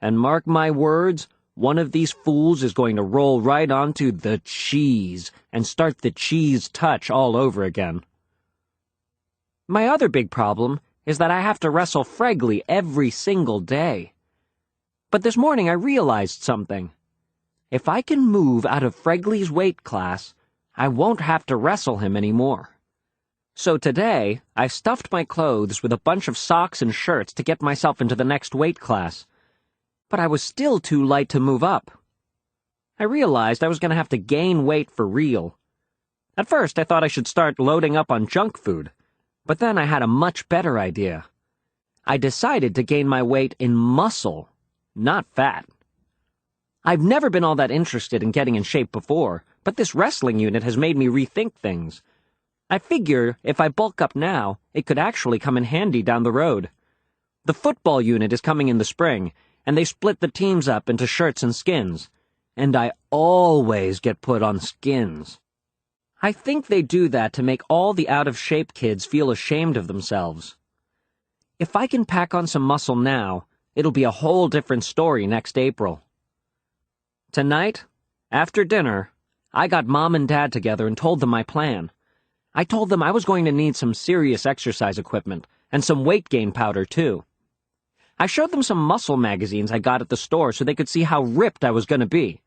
And mark my words, one of these fools is going to roll right onto the cheese and start the cheese touch all over again. My other big problem is that I have to wrestle Fregley every single day. But this morning I realized something. If I can move out of Fregley's weight class, I won't have to wrestle him anymore. So today, I stuffed my clothes with a bunch of socks and shirts to get myself into the next weight class. But I was still too light to move up. I realized I was going to have to gain weight for real. At first, I thought I should start loading up on junk food, but then I had a much better idea. I decided to gain my weight in muscle, not fat. I've never been all that interested in getting in shape before, but this wrestling unit has made me rethink things. I figure if I bulk up now, it could actually come in handy down the road. The football unit is coming in the spring, and they split the teams up into shirts and skins, and I always get put on skins. I think they do that to make all the out-of-shape kids feel ashamed of themselves. If I can pack on some muscle now, it'll be a whole different story next April. Tonight, after dinner, I got Mom and Dad together and told them my plan. I told them I was going to need some serious exercise equipment and some weight gain powder, too. I showed them some muscle magazines I got at the store so they could see how ripped I was going to be.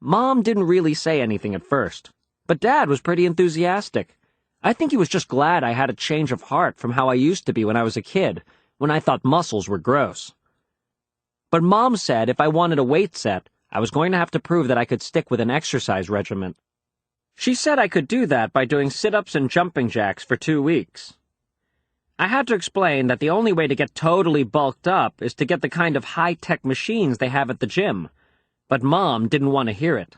Mom didn't really say anything at first, but Dad was pretty enthusiastic. I think he was just glad I had a change of heart from how I used to be when I was a kid, when I thought muscles were gross. But Mom said if I wanted a weight set, I was going to have to prove that I could stick with an exercise regimen. She said I could do that by doing sit-ups and jumping jacks for 2 weeks. I had to explain that the only way to get totally bulked up is to get the kind of high-tech machines they have at the gym, but Mom didn't want to hear it.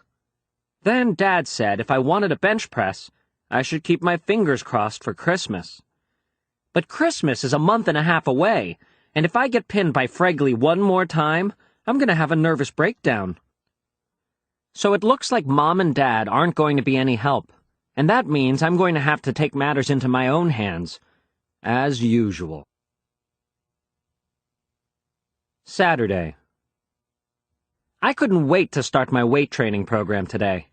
Then Dad said if I wanted a bench press, I should keep my fingers crossed for Christmas. But Christmas is a month and a half away, and if I get pinned by Fregley one more time, I'm going to have a nervous breakdown. So it looks like Mom and Dad aren't going to be any help, and that means I'm going to have to take matters into my own hands, as usual. Saturday. I couldn't wait to start my weight training program today.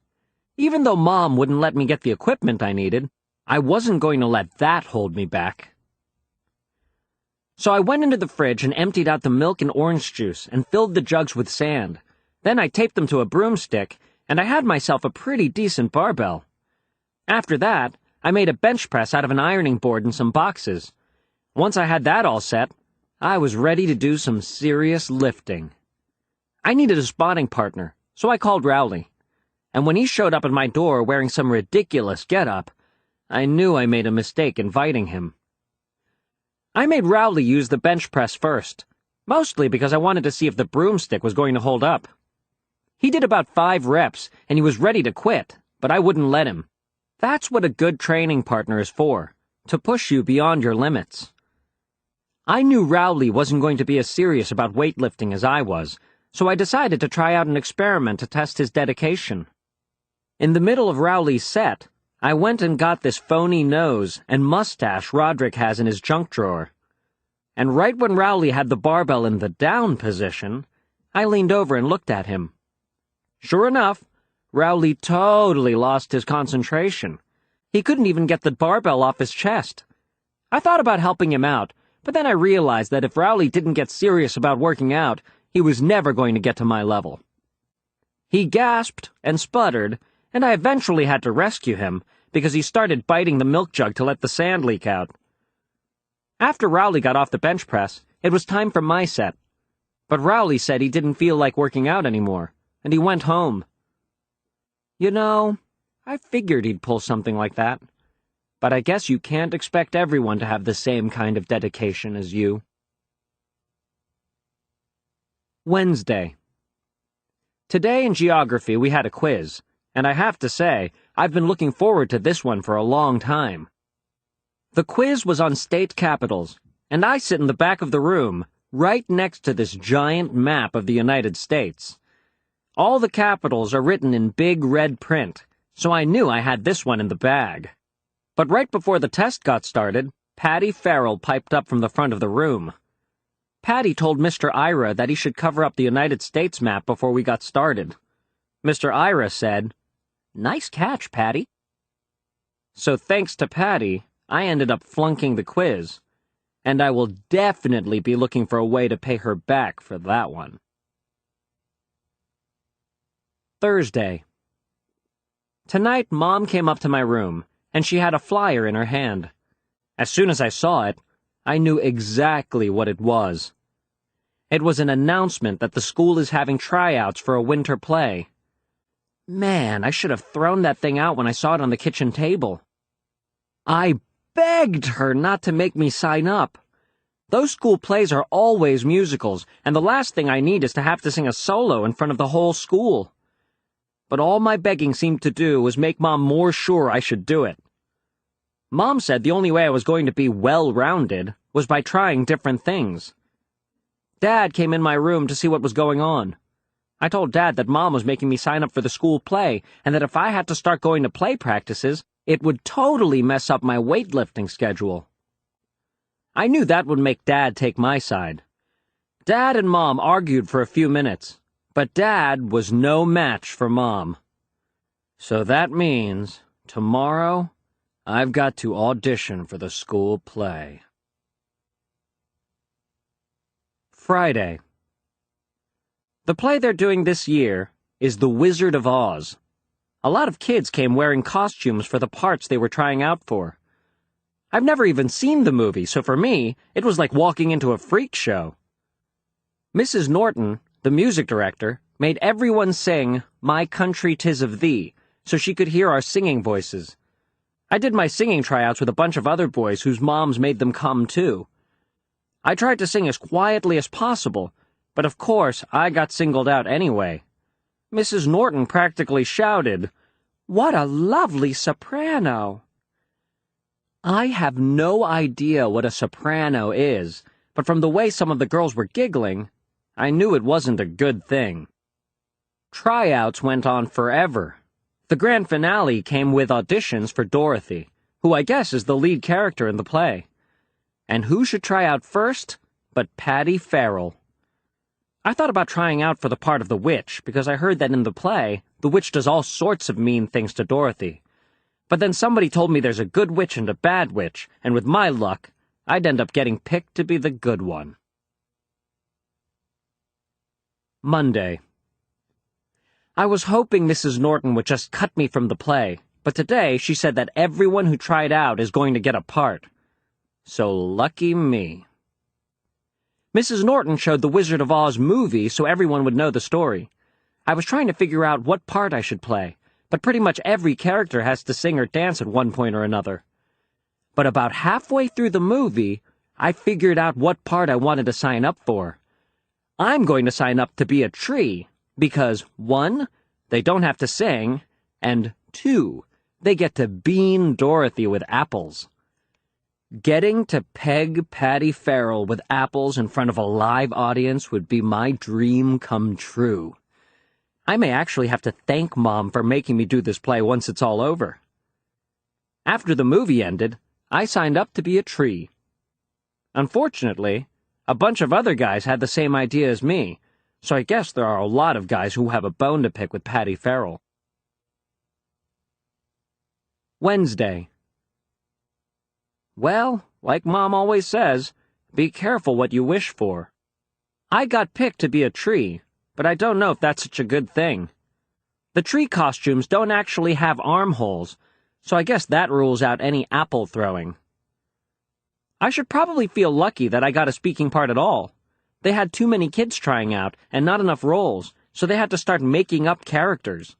Even though Mom wouldn't let me get the equipment I needed, I wasn't going to let that hold me back. So I went into the fridge and emptied out the milk and orange juice and filled the jugs with sand. Then I taped them to a broomstick, and I had myself a pretty decent barbell. After that, I made a bench press out of an ironing board and some boxes. Once I had that all set, I was ready to do some serious lifting. I needed a spotting partner, so I called Rowley. And when he showed up at my door wearing some ridiculous getup, I knew I made a mistake inviting him. I made Rowley use the bench press first, mostly because I wanted to see if the broomstick was going to hold up. He did about 5 reps, and he was ready to quit, but I wouldn't let him. That's what a good training partner is for, to push you beyond your limits. I knew Rowley wasn't going to be as serious about weightlifting as I was, so I decided to try out an experiment to test his dedication. In the middle of Rowley's set, I went and got this phony nose and mustache Roderick has in his junk drawer. And right when Rowley had the barbell in the down position, I leaned over and looked at him. Sure enough, Rowley totally lost his concentration. He couldn't even get the barbell off his chest. I thought about helping him out, but then I realized that if Rowley didn't get serious about working out, he was never going to get to my level. He gasped and sputtered, and I eventually had to rescue him because he started biting the milk jug to let the sand leak out. After Rowley got off the bench press, it was time for my set. But Rowley said he didn't feel like working out anymore, and he went home. You know, I figured he'd pull something like that. But I guess you can't expect everyone to have the same kind of dedication as you. Wednesday. Today in geography we had a quiz, and I have to say, I've been looking forward to this one for a long time. The quiz was on state capitals, and I sit in the back of the room, right next to this giant map of the United States. All the capitals are written in big red print, so I knew I had this one in the bag. But right before the test got started, Patty Farrell piped up from the front of the room. Patty told Mr. Ira that he should cover up the United States map before we got started. Mr. Ira said, "Nice catch, Patty." So thanks to Patty, I ended up flunking the quiz, and I will definitely be looking for a way to pay her back for that one. Thursday. Tonight, Mom came up to my room, and she had a flyer in her hand. As soon as I saw it, I knew exactly what it was. It was an announcement that the school is having tryouts for a winter play. Man, I should have thrown that thing out when I saw it on the kitchen table. I begged her not to make me sign up. Those school plays are always musicals, and the last thing I need is to have to sing a solo in front of the whole school. But all my begging seemed to do was make Mom more sure I should do it. Mom said the only way I was going to be well-rounded was by trying different things. Dad came in my room to see what was going on. I told Dad that Mom was making me sign up for the school play, and that if I had to start going to play practices, it would totally mess up my weightlifting schedule. I knew that would make Dad take my side. Dad and Mom argued for a few minutes, but Dad was no match for Mom. So that means, tomorrow, I've got to audition for the school play. Friday. The play they're doing this year is The Wizard of Oz. A lot of kids came wearing costumes for the parts they were trying out for. I've never even seen the movie, so for me, it was like walking into a freak show. Mrs. Norton, the music director, made everyone sing My Country 'Tis of Thee, so she could hear our singing voices. I did my singing tryouts with a bunch of other boys whose moms made them come too. I tried to sing as quietly as possible, but of course I got singled out anyway. Mrs. Norton practically shouted, "What a lovely soprano!" I have no idea what a soprano is, but from the way some of the girls were giggling, I knew it wasn't a good thing. Tryouts went on forever. The grand finale came with auditions for Dorothy, who I guess is the lead character in the play. And who should try out first but Patty Farrell? I thought about trying out for the part of the witch, because I heard that in the play, the witch does all sorts of mean things to Dorothy. But then somebody told me there's a good witch and a bad witch, and with my luck, I'd end up getting picked to be the good one. Monday. I was hoping Mrs. Norton would just cut me from the play, but today she said that everyone who tried out is going to get a part. So lucky me. Mrs. Norton showed the Wizard of Oz movie so everyone would know the story. I was trying to figure out what part I should play, but pretty much every character has to sing or dance at one point or another. But about halfway through the movie, I figured out what part I wanted to sign up for. I'm going to sign up to be a tree, because 1, they don't have to sing, and 2, they get to bean Dorothy with apples. Getting to peg Patty Farrell with apples in front of a live audience would be my dream come true. I may actually have to thank Mom for making me do this play once it's all over. After the movie ended, I signed up to be a tree. Unfortunately, a bunch of other guys had the same idea as me, so I guess there are a lot of guys who have a bone to pick with Patty Farrell. Wednesday. Well, like Mom always says, be careful what you wish for. I got picked to be a tree, but I don't know if that's such a good thing. The tree costumes don't actually have armholes, so I guess that rules out any apple throwing. I should probably feel lucky that I got a speaking part at all. They had too many kids trying out and not enough roles, so they had to start making up characters.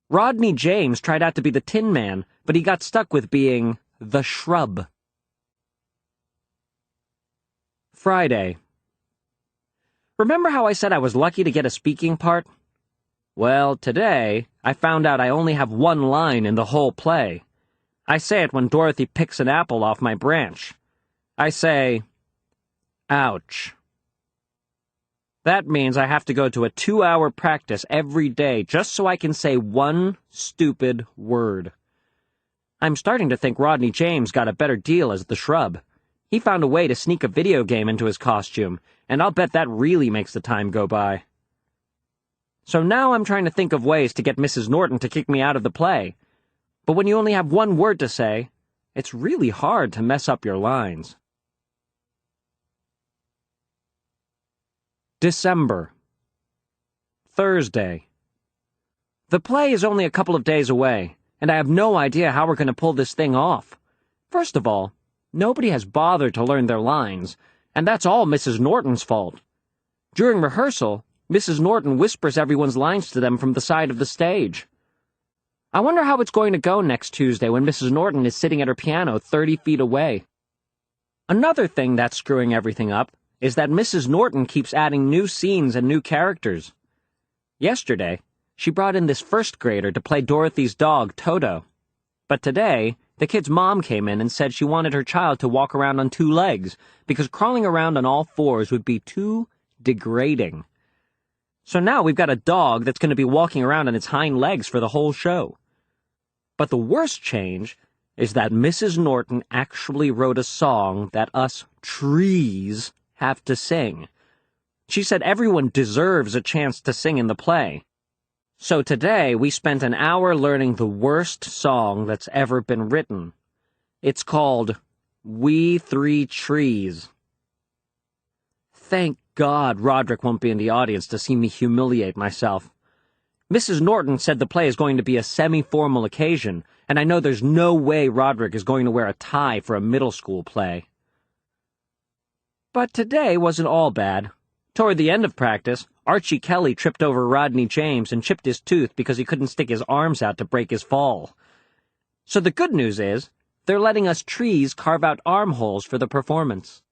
Rodney James tried out to be the Tin Man, but he got stuck with being the Shrub. Friday. Remember how I said I was lucky to get a speaking part? Well, today, I found out I only have one line in the whole play. I say it when Dorothy picks an apple off my branch. I say, ouch. That means I have to go to a 2-hour practice every day just so I can say one stupid word. I'm starting to think Rodney James got a better deal as the Shrub. He found a way to sneak a video game into his costume, and I'll bet that really makes the time go by. So now I'm trying to think of ways to get Mrs. Norton to kick me out of the play. But when you only have one word to say, it's really hard to mess up your lines. December. Thursday. The play is only a couple of days away, and I have no idea how we're going to pull this thing off. First of all, nobody has bothered to learn their lines, and that's all Mrs. Norton's fault. During rehearsal, Mrs. Norton whispers everyone's lines to them from the side of the stage. I wonder how it's going to go next Tuesday when Mrs. Norton is sitting at her piano 30 feet away. Another thing that's screwing everything up is that Mrs. Norton keeps adding new scenes and new characters. Yesterday, she brought in this first grader to play Dorothy's dog, Toto. But today, the kid's mom came in and said she wanted her child to walk around on 2 legs because crawling around on all 4s would be too degrading. So now we've got a dog that's going to be walking around on its hind legs for the whole show. But the worst change is that Mrs. Norton actually wrote a song that us trees have to sing. She said everyone deserves a chance to sing in the play. So today we spent an hour learning the worst song that's ever been written. It's called We Three Trees. Thank God Roderick won't be in the audience to see me humiliate myself. Mrs. Norton said the play is going to be a semi-formal occasion, and I know there's no way Roderick is going to wear a tie for a middle school play. But today wasn't all bad. Toward the end of practice, Archie Kelly tripped over Rodney James and chipped his tooth because he couldn't stick his arms out to break his fall. So the good news is, they're letting us trees carve out armholes for the performance.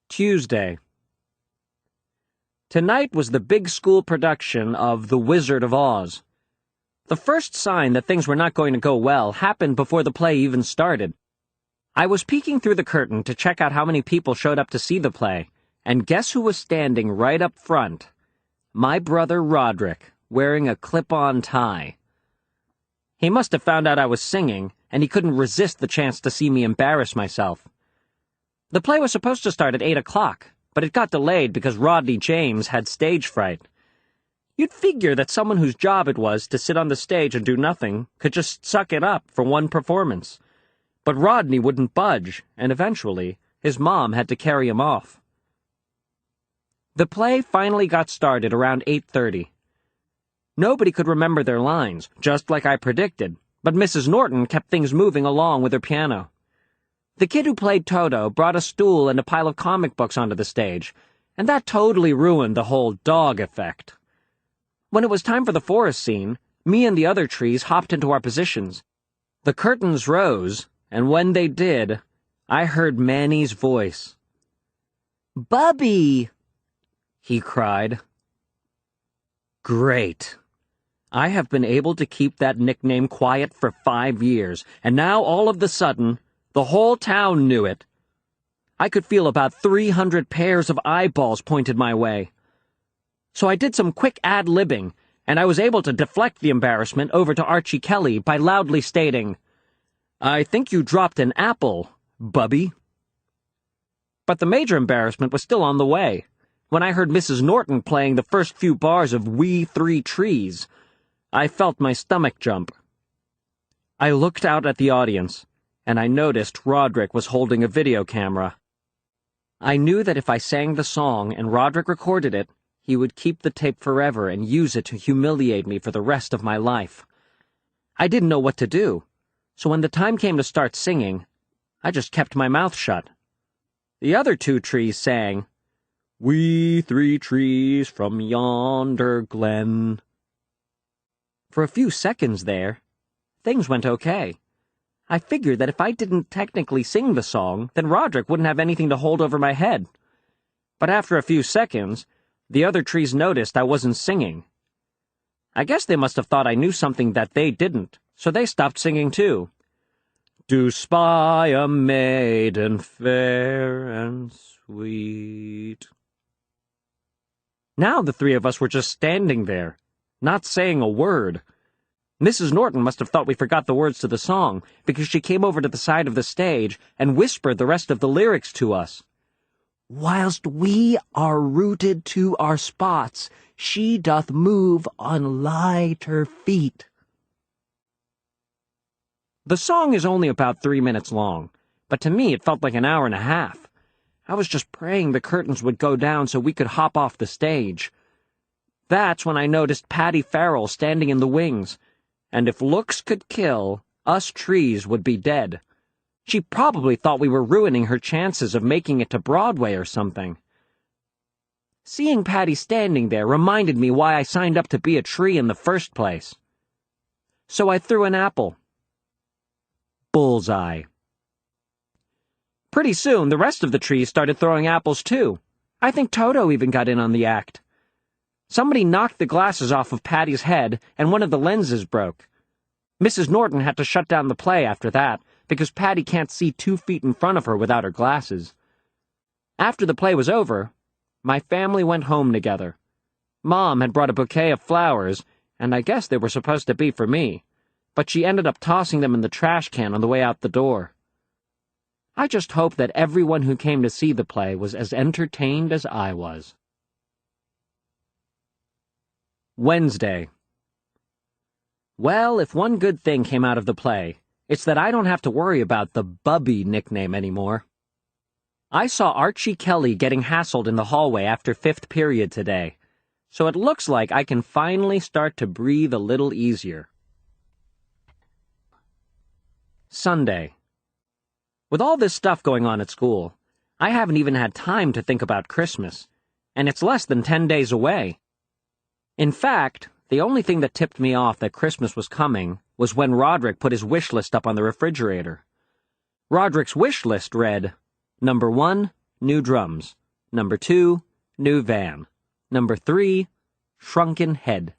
Tuesday. Tonight was the big school production of The Wizard of Oz. The first sign that things were not going to go well happened before the play even started. I was peeking through the curtain to check out how many people showed up to see the play, and guess who was standing right up front? My brother Roderick, wearing a clip-on tie. He must have found out I was singing, and he couldn't resist the chance to see me embarrass myself. The play was supposed to start at 8 o'clock, but it got delayed because Rodney James had stage fright. You'd figure that someone whose job it was to sit on the stage and do nothing could just suck it up for one performance. But Rodney wouldn't budge, and eventually, his mom had to carry him off. The play finally got started around 8:30. Nobody could remember their lines, just like I predicted, but Mrs. Norton kept things moving along with her piano. The kid who played Toto brought a stool and a pile of comic books onto the stage, and that totally ruined the whole dog effect. When it was time for the forest scene, me and the other trees hopped into our positions. The curtains rose, and when they did, I heard Manny's voice. "Bubby!" he cried. Great. I have been able to keep that nickname quiet for 5 years, and now all of a sudden, the whole town knew it. I could feel about 300 pairs of eyeballs pointed my way. So I did some quick ad-libbing, and I was able to deflect the embarrassment over to Archie Kelly by loudly stating, "I think you dropped an apple, Bubby." But the major embarrassment was still on the way, when I heard Mrs. Norton playing the first few bars of We Three Trees. I felt my stomach jump. I looked out at the audience, and I noticed Roderick was holding a video camera. I knew that if I sang the song and Roderick recorded it, he would keep the tape forever and use it to humiliate me for the rest of my life. I didn't know what to do, so when the time came to start singing, I just kept my mouth shut. The other two trees sang, "We three trees from yonder glen." For a few seconds there, things went okay. I figured that if I didn't technically sing the song, then Roderick wouldn't have anything to hold over my head. But after a few seconds, the other trees noticed I wasn't singing. I guess they must have thought I knew something that they didn't, so they stopped singing too. "Do spy a maiden fair and sweet." Now the three of us were just standing there, not saying a word. Mrs. Norton must have thought we forgot the words to the song, because she came over to the side of the stage and whispered the rest of the lyrics to us. "Whilst we are rooted to our spots, she doth move on lighter feet." The song is only about 3 minutes long, but to me it felt like an hour and a half. I was just praying the curtains would go down so we could hop off the stage. That's when I noticed Patty Farrell standing in the wings, and if looks could kill, us trees would be dead. She probably thought we were ruining her chances of making it to Broadway or something. Seeing Patty standing there reminded me why I signed up to be a tree in the first place. So I threw an apple. Bullseye. Pretty soon, the rest of the trees started throwing apples too. I think Toto even got in on the act. Somebody knocked the glasses off of Patty's head, and one of the lenses broke. Mrs. Norton had to shut down the play after that, because Patty can't see 2 feet in front of her without her glasses. After the play was over, my family went home together. Mom had brought a bouquet of flowers, and I guess they were supposed to be for me. but she ended up tossing them in the trash can on the way out the door. I just hope that everyone who came to see the play was as entertained as I was. Wednesday. Well, if one good thing came out of the play, it's that I don't have to worry about the Bubby nickname anymore. I saw Archie Kelly getting hassled in the hallway after 5th period today, so it looks like I can finally start to breathe a little easier. Sunday. With all this stuff going on at school, I haven't even had time to think about Christmas, and it's less than 10 days away. In fact, the only thing that tipped me off that Christmas was coming was when Roderick put his wish list up on the refrigerator. Roderick's wish list read, Number 1, new drums. Number 2, new van. Number 3, shrunken head.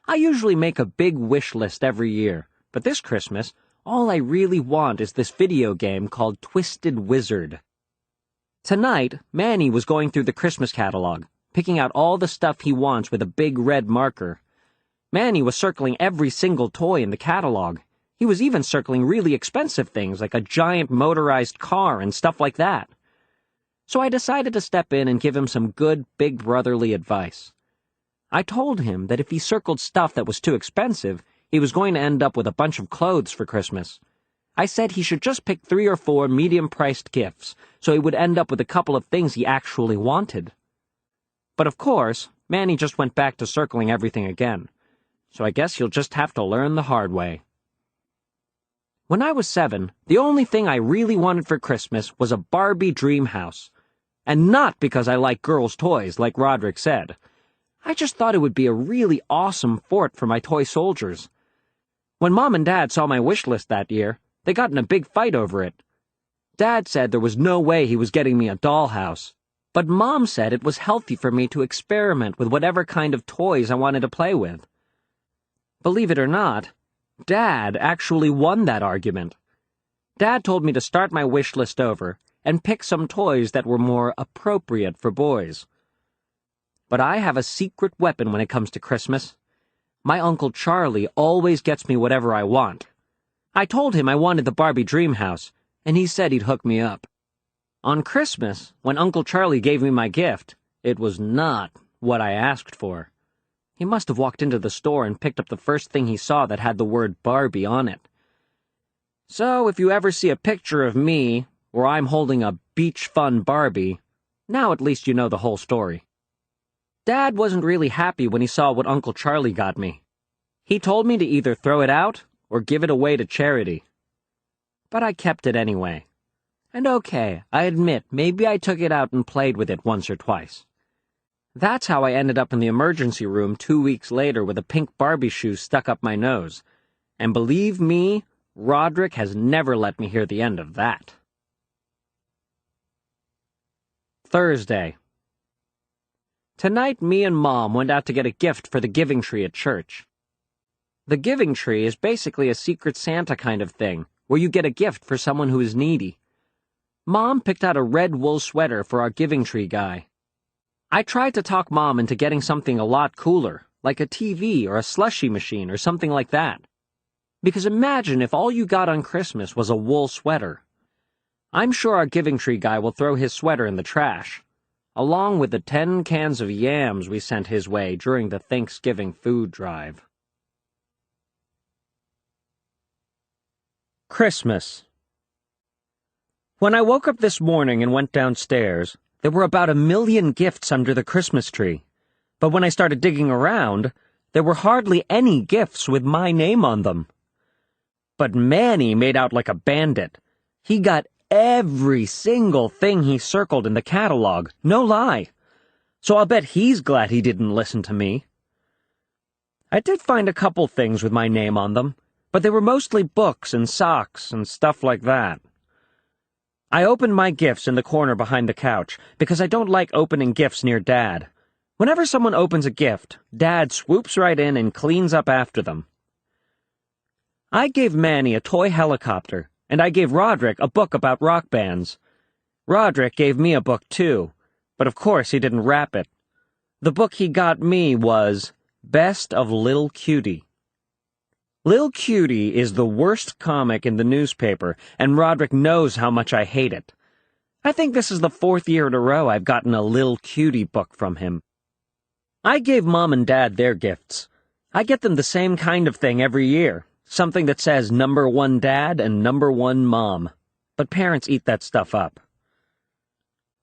I usually make a big wish list every year, but this Christmas, all I really want is this video game called Twisted Wizard. Tonight, Manny was going through the Christmas catalog, picking out all the stuff he wants with a big red marker. Manny was circling every single toy in the catalog. He was even circling really expensive things like a giant motorized car and stuff like that. So I decided to step in and give him some good big brotherly advice. I told him that if he circled stuff that was too expensive, he was going to end up with a bunch of clothes for Christmas. I said he should just pick 3 or 4 medium-priced gifts, so he would end up with a couple of things he actually wanted. But of course, Manny just went back to circling everything again, so I guess he'll just have to learn the hard way. When I was 7, the only thing I really wanted for Christmas was a Barbie dream house. And not because I like girls' toys, like Roderick said. I just thought it would be a really awesome fort for my toy soldiers. When Mom and Dad saw my wish list that year, they got in a big fight over it. Dad said there was no way he was getting me a dollhouse, but Mom said it was healthy for me to experiment with whatever kind of toys I wanted to play with. Believe it or not, Dad actually won that argument. Dad told me to start my wish list over and pick some toys that were more appropriate for boys. But I have a secret weapon when it comes to Christmas. My Uncle Charlie always gets me whatever I want. I told him I wanted the Barbie dream house, and he said he'd hook me up. On Christmas, when Uncle Charlie gave me my gift, it was not what I asked for. He must have walked into the store and picked up the first thing he saw that had the word Barbie on it. So if you ever see a picture of me where I'm holding a beach fun Barbie, now at least you know the whole story. Dad wasn't really happy when he saw what Uncle Charlie got me. He told me to either throw it out or give it away to charity. But I kept it anyway. And okay, I admit, maybe I took it out and played with it once or twice. That's how I ended up in the emergency room 2 weeks later with a pink Barbie shoe stuck up my nose. And believe me, Roderick has never let me hear the end of that. Thursday. Tonight, me and Mom went out to get a gift for the Giving Tree at church. The Giving Tree is basically a Secret Santa kind of thing, where you get a gift for someone who is needy. Mom picked out a red wool sweater for our Giving Tree guy. I tried to talk Mom into getting something a lot cooler, like a TV or a slushie machine or something like that. Because imagine if all you got on Christmas was a wool sweater. I'm sure our Giving Tree guy will throw his sweater in the trash, along with the 10 cans of yams we sent his way during the Thanksgiving food drive. Christmas. When I woke up this morning and went downstairs, there were about 1 million gifts under the Christmas tree. But when I started digging around, there were hardly any gifts with my name on them. But Manny made out like a bandit. He got every single thing he circled in the catalog, no lie. So I'll bet he's glad he didn't listen to me. I did find a couple things with my name on them, but they were mostly books and socks and stuff like that. I opened my gifts in the corner behind the couch because I don't like opening gifts near Dad. Whenever someone opens a gift, Dad swoops right in and cleans up after them. I gave Manny a toy helicopter, and I gave Roderick a book about rock bands. Roderick gave me a book too, but of course he didn't wrap it. The book he got me was Best of Lil' Cutie. Lil Cutie is the worst comic in the newspaper, and Roderick knows how much I hate it. I think this is the 4th year in a row I've gotten a Lil Cutie book from him. I gave Mom and Dad their gifts. I get them the same kind of thing every year, something that says number 1 Dad and number 1 Mom. But parents eat that stuff up.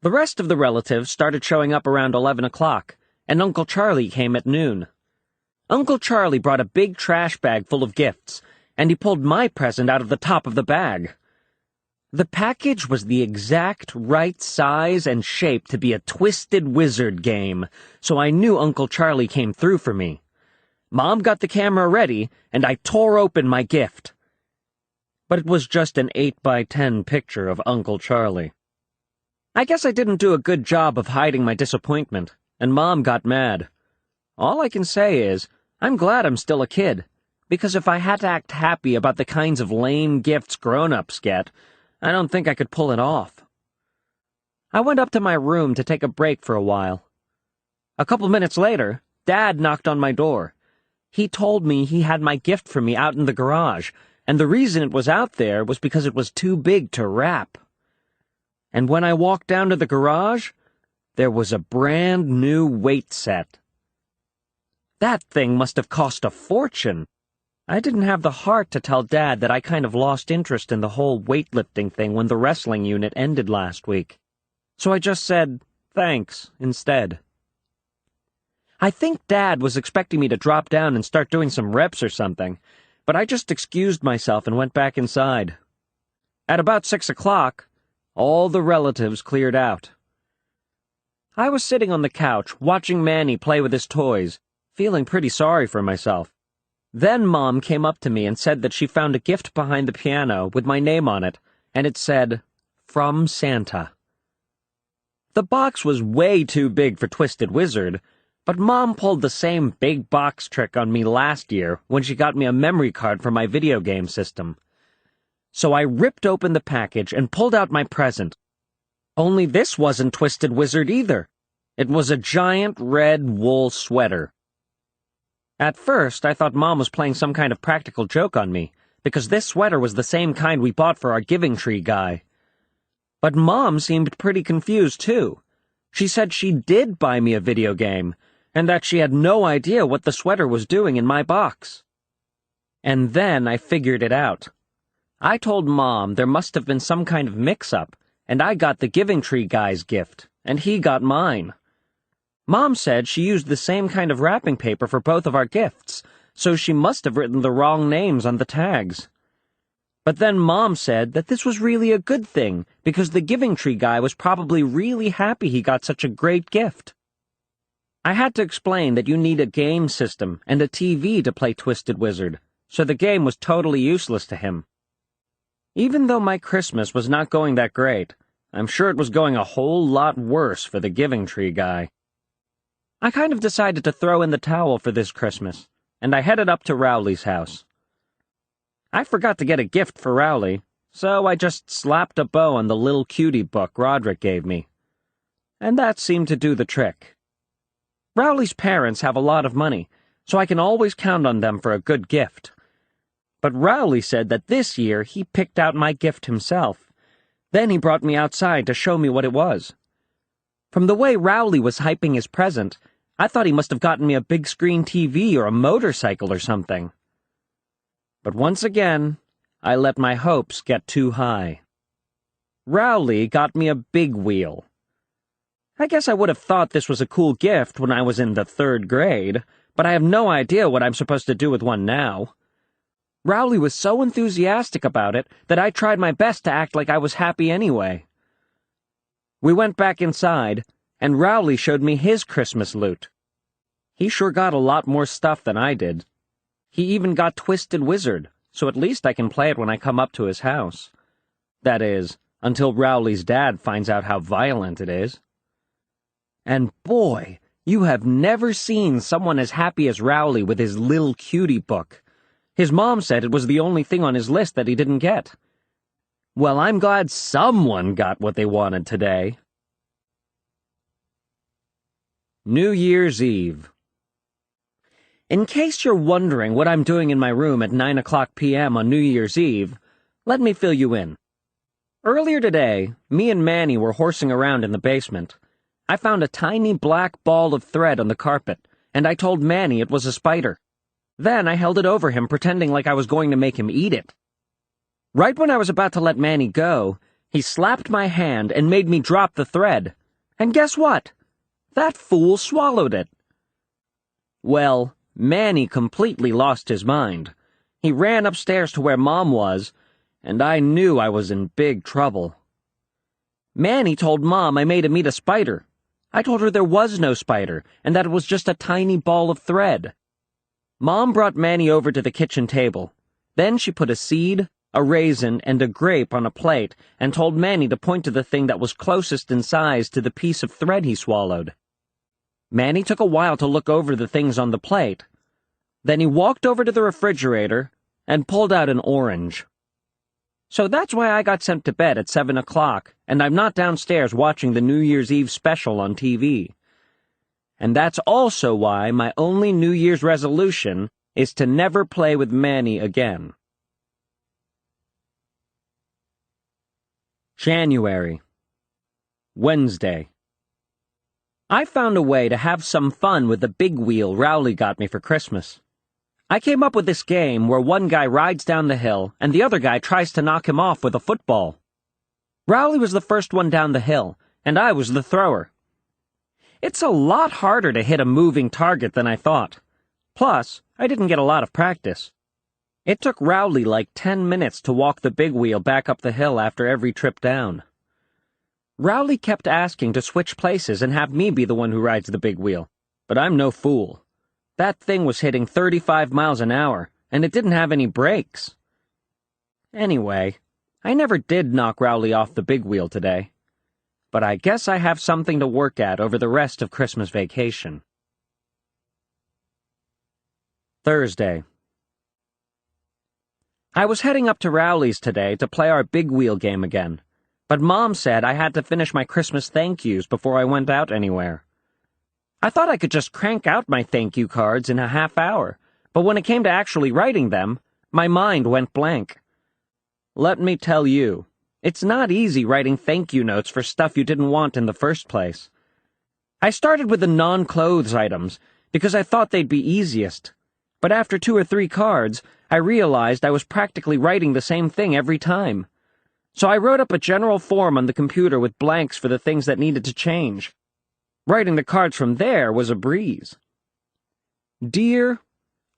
The rest of the relatives started showing up around 11 o'clock, and Uncle Charlie came at noon. Uncle Charlie brought a big trash bag full of gifts, and he pulled my present out of the top of the bag. The package was the exact right size and shape to be a Twisted Wizard game, so I knew Uncle Charlie came through for me. Mom got the camera ready, and I tore open my gift. But it was just an 8x10 picture of Uncle Charlie. I guess I didn't do a good job of hiding my disappointment, and Mom got mad. All I can say is, I'm glad I'm still a kid, because if I had to act happy about the kinds of lame gifts grown-ups get, I don't think I could pull it off. I went up to my room to take a break for a while. A couple minutes later, Dad knocked on my door. He told me he had my gift for me out in the garage, and the reason it was out there was because it was too big to wrap. And when I walked down to the garage, there was a brand new weight set. That thing must have cost a fortune. I didn't have the heart to tell Dad that I kind of lost interest in the whole weightlifting thing when the wrestling unit ended last week. So I just said, thanks, instead. I think Dad was expecting me to drop down and start doing some reps or something, but I just excused myself and went back inside. At about 6 o'clock, all the relatives cleared out. I was sitting on the couch, watching Manny play with his toys, feeling pretty sorry for myself. Then Mom came up to me and said that she found a gift behind the piano with my name on it, and it said, "From Santa." The box was way too big for Twisted Wizard, but Mom pulled the same big box trick on me last year when she got me a memory card for my video game system. So I ripped open the package and pulled out my present. Only this wasn't Twisted Wizard either. It was a giant red wool sweater. At first, I thought Mom was playing some kind of practical joke on me, because this sweater was the same kind we bought for our Giving Tree guy. But Mom seemed pretty confused, too. She said she did buy me a video game, and that she had no idea what the sweater was doing in my box. And then I figured it out. I told Mom there must have been some kind of mix-up, and I got the Giving Tree guy's gift, and he got mine. Mom said she used the same kind of wrapping paper for both of our gifts, so she must have written the wrong names on the tags. But then Mom said that this was really a good thing, because the Giving Tree guy was probably really happy he got such a great gift. I had to explain that you need a game system and a TV to play Twisted Wizard, so the game was totally useless to him. Even though my Christmas was not going that great, I'm sure it was going a whole lot worse for the Giving Tree guy. I kind of decided to throw in the towel for this Christmas, and I headed up to Rowley's house. I forgot to get a gift for Rowley, so I just slapped a bow on the Lil Cutie book Roderick gave me. And that seemed to do the trick. Rowley's parents have a lot of money, so I can always count on them for a good gift. But Rowley said that this year he picked out my gift himself. Then he brought me outside to show me what it was. From the way Rowley was hyping his present, I thought he must have gotten me a big screen TV or a motorcycle or something. But once again, I let my hopes get too high. Rowley got me a big wheel. I guess I would have thought this was a cool gift when I was in the 3rd grade, but I have no idea what I'm supposed to do with one now. Rowley was so enthusiastic about it that I tried my best to act like I was happy anyway. We went back inside, and Rowley showed me his Christmas loot. He sure got a lot more stuff than I did. He even got Twisted Wizard, so at least I can play it when I come up to his house. That is, until Rowley's dad finds out how violent it is. And boy, you have never seen someone as happy as Rowley with his Lil Cutie book. His mom said it was the only thing on his list that he didn't get. Well, I'm glad someone got what they wanted today. New Year's Eve. In case you're wondering what I'm doing in my room at 9 p.m. on New Year's Eve, let me fill you in. Earlier today, me and Manny were horsing around in the basement. I found a tiny black ball of thread on the carpet, and I told Manny it was a spider. Then I held it over him, pretending like I was going to make him eat it. Right when I was about to let Manny go, he slapped my hand and made me drop the thread. And guess what? That fool swallowed it. Well, Manny completely lost his mind. He ran upstairs to where Mom was, and I knew I was in big trouble. Manny told Mom I made him eat a spider. I told her there was no spider, and that it was just a tiny ball of thread. Mom brought Manny over to the kitchen table. Then she put a seed, a raisin, and a grape on a plate and told Manny to point to the thing that was closest in size to the piece of thread he swallowed. Manny took a while to look over the things on the plate. Then he walked over to the refrigerator and pulled out an orange. So that's why I got sent to bed at 7 o'clock, and I'm not downstairs watching the New Year's Eve special on TV. And that's also why my only New Year's resolution is to never play with Manny again. January. Wednesday. I found a way to have some fun with the big wheel Rowley got me for Christmas. I came up with this game where one guy rides down the hill and the other guy tries to knock him off with a football. Rowley was the first one down the hill, and I was the thrower. It's a lot harder to hit a moving target than I thought. Plus, I didn't get a lot of practice. It took Rowley like 10 minutes to walk the big wheel back up the hill after every trip down. Rowley kept asking to switch places and have me be the one who rides the big wheel, but I'm no fool. That thing was hitting 35 miles an hour, and it didn't have any brakes. Anyway, I never did knock Rowley off the big wheel today. But I guess I have something to work at over the rest of Christmas vacation. Thursday. I was heading up to Rowley's today to play our big wheel game again, but Mom said I had to finish my Christmas thank yous before I went out anywhere. I thought I could just crank out my thank you cards in a half hour, but when it came to actually writing them, my mind went blank. Let me tell you, it's not easy writing thank you notes for stuff you didn't want in the first place. I started with the non-clothes items because I thought they'd be easiest, but after 2 or 3 cards, I realized I was practically writing the same thing every time. So I wrote up a general form on the computer with blanks for the things that needed to change. Writing the cards from there was a breeze. Dear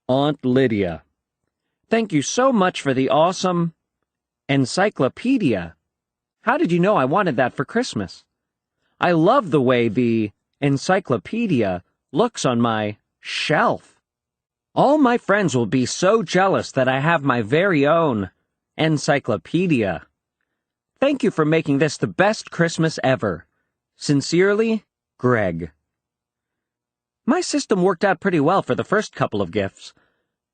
Aunt Lydia, thank you so much for the awesome encyclopedia. How did you know I wanted that for Christmas? I love the way the encyclopedia looks on my shelf. All my friends will be so jealous that I have my very own encyclopedia. Thank you for making this the best Christmas ever. Sincerely, Greg. My system worked out pretty well for the first couple of gifts,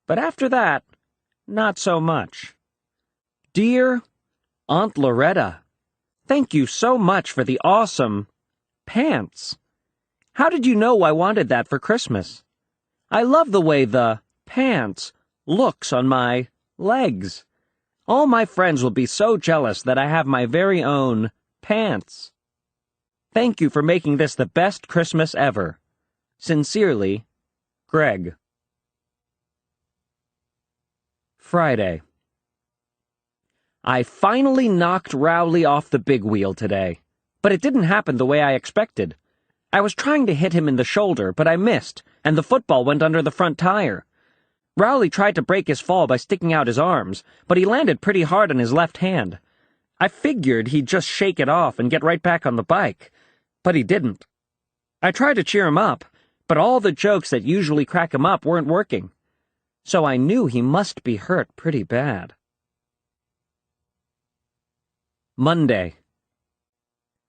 but after that, not so much. Dear Aunt Loretta, thank you so much for the awesome pants. How did you know I wanted that for Christmas? I love the way the pants looks on my legs. All my friends will be so jealous that I have my very own pants. Thank you for making this the best Christmas ever. Sincerely, Greg. Friday. I finally knocked Rowley off the big wheel today, but it didn't happen the way I expected. I was trying to hit him in the shoulder, but I missed, and the football went under the front tire. Rowley tried to break his fall by sticking out his arms, but he landed pretty hard on his left hand. I figured he'd just shake it off and get right back on the bike, but he didn't. I tried to cheer him up, but all the jokes that usually crack him up weren't working. So I knew he must be hurt pretty bad. Monday.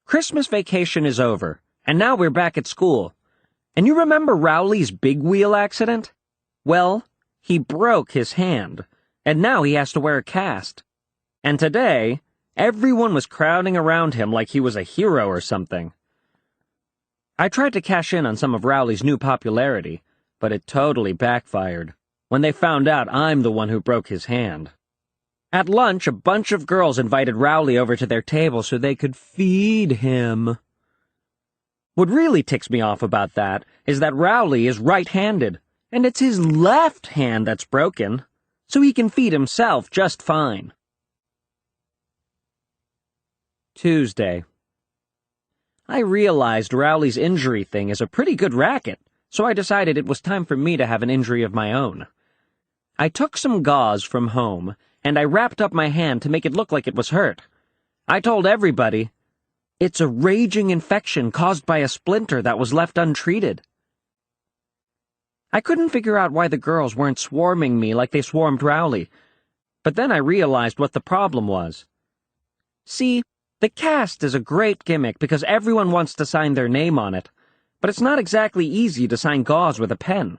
Christmas vacation is over, and now we're back at school. And you remember Rowley's big wheel accident? Well, he broke his hand, and now he has to wear a cast. And today, everyone was crowding around him like he was a hero or something. I tried to cash in on some of Rowley's new popularity, but it totally backfired when they found out I'm the one who broke his hand. At lunch, a bunch of girls invited Rowley over to their table so they could feed him. What really ticks me off about that is that Rowley is right-handed, and it's his left hand that's broken, so he can feed himself just fine. Tuesday. I realized Rowley's injury thing is a pretty good racket, so I decided it was time for me to have an injury of my own. I took some gauze from home, and I wrapped up my hand to make it look like it was hurt. I told everybody, "It's a raging infection caused by a splinter that was left untreated." I couldn't figure out why the girls weren't swarming me like they swarmed Rowley, but then I realized what the problem was. See, the cast is a great gimmick because everyone wants to sign their name on it, but it's not exactly easy to sign gauze with a pen.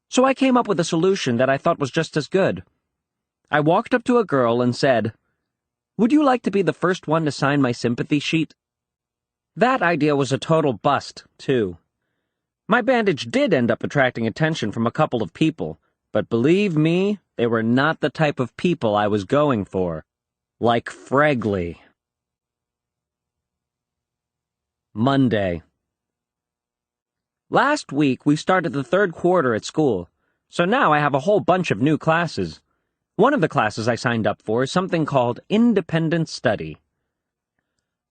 So I came up with a solution that I thought was just as good. I walked up to a girl and said, "Would you like to be the first one to sign my sympathy sheet?" That idea was a total bust, too. My bandage did end up attracting attention from a couple of people, but believe me, they were not the type of people I was going for. Like Fregley. Monday. Last week, we started the third quarter at school, so now I have a whole bunch of new classes. One of the classes I signed up for is something called Independent Study.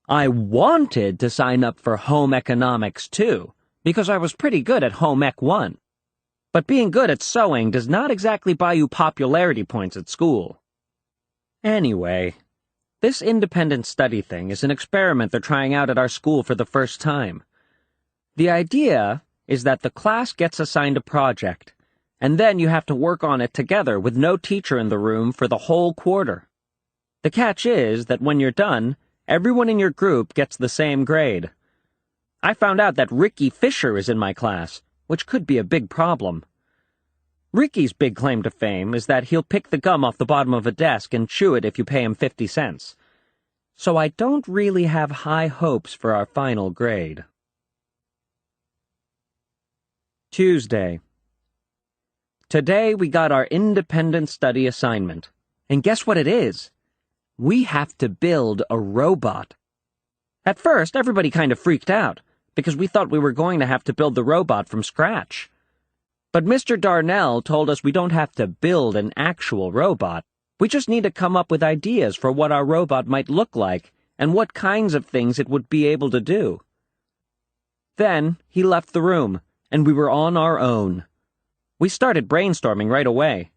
I wanted to sign up for Home Economics, too, because I was pretty good at Home Ec 1. But being good at sewing does not exactly buy you popularity points at school. Anyway, this independent study thing is an experiment they're trying out at our school for the first time. The idea is that the class gets assigned a project, and then you have to work on it together with no teacher in the room for the whole quarter. The catch is that when you're done, everyone in your group gets the same grade. I found out that Ricky Fisher is in my class, which could be a big problem. Ricky's big claim to fame is that he'll pick the gum off the bottom of a desk and chew it if you pay him 50 cents. So I don't really have high hopes for our final grade. Tuesday. Today we got our independent study assignment. And guess what it is? We have to build a robot. At first, everybody kind of freaked out, because we thought we were going to have to build the robot from scratch. But Mr. Darnell told us we don't have to build an actual robot. We just need to come up with ideas for what our robot might look like and what kinds of things it would be able to do. Then he left the room, and we were on our own. We started brainstorming right away.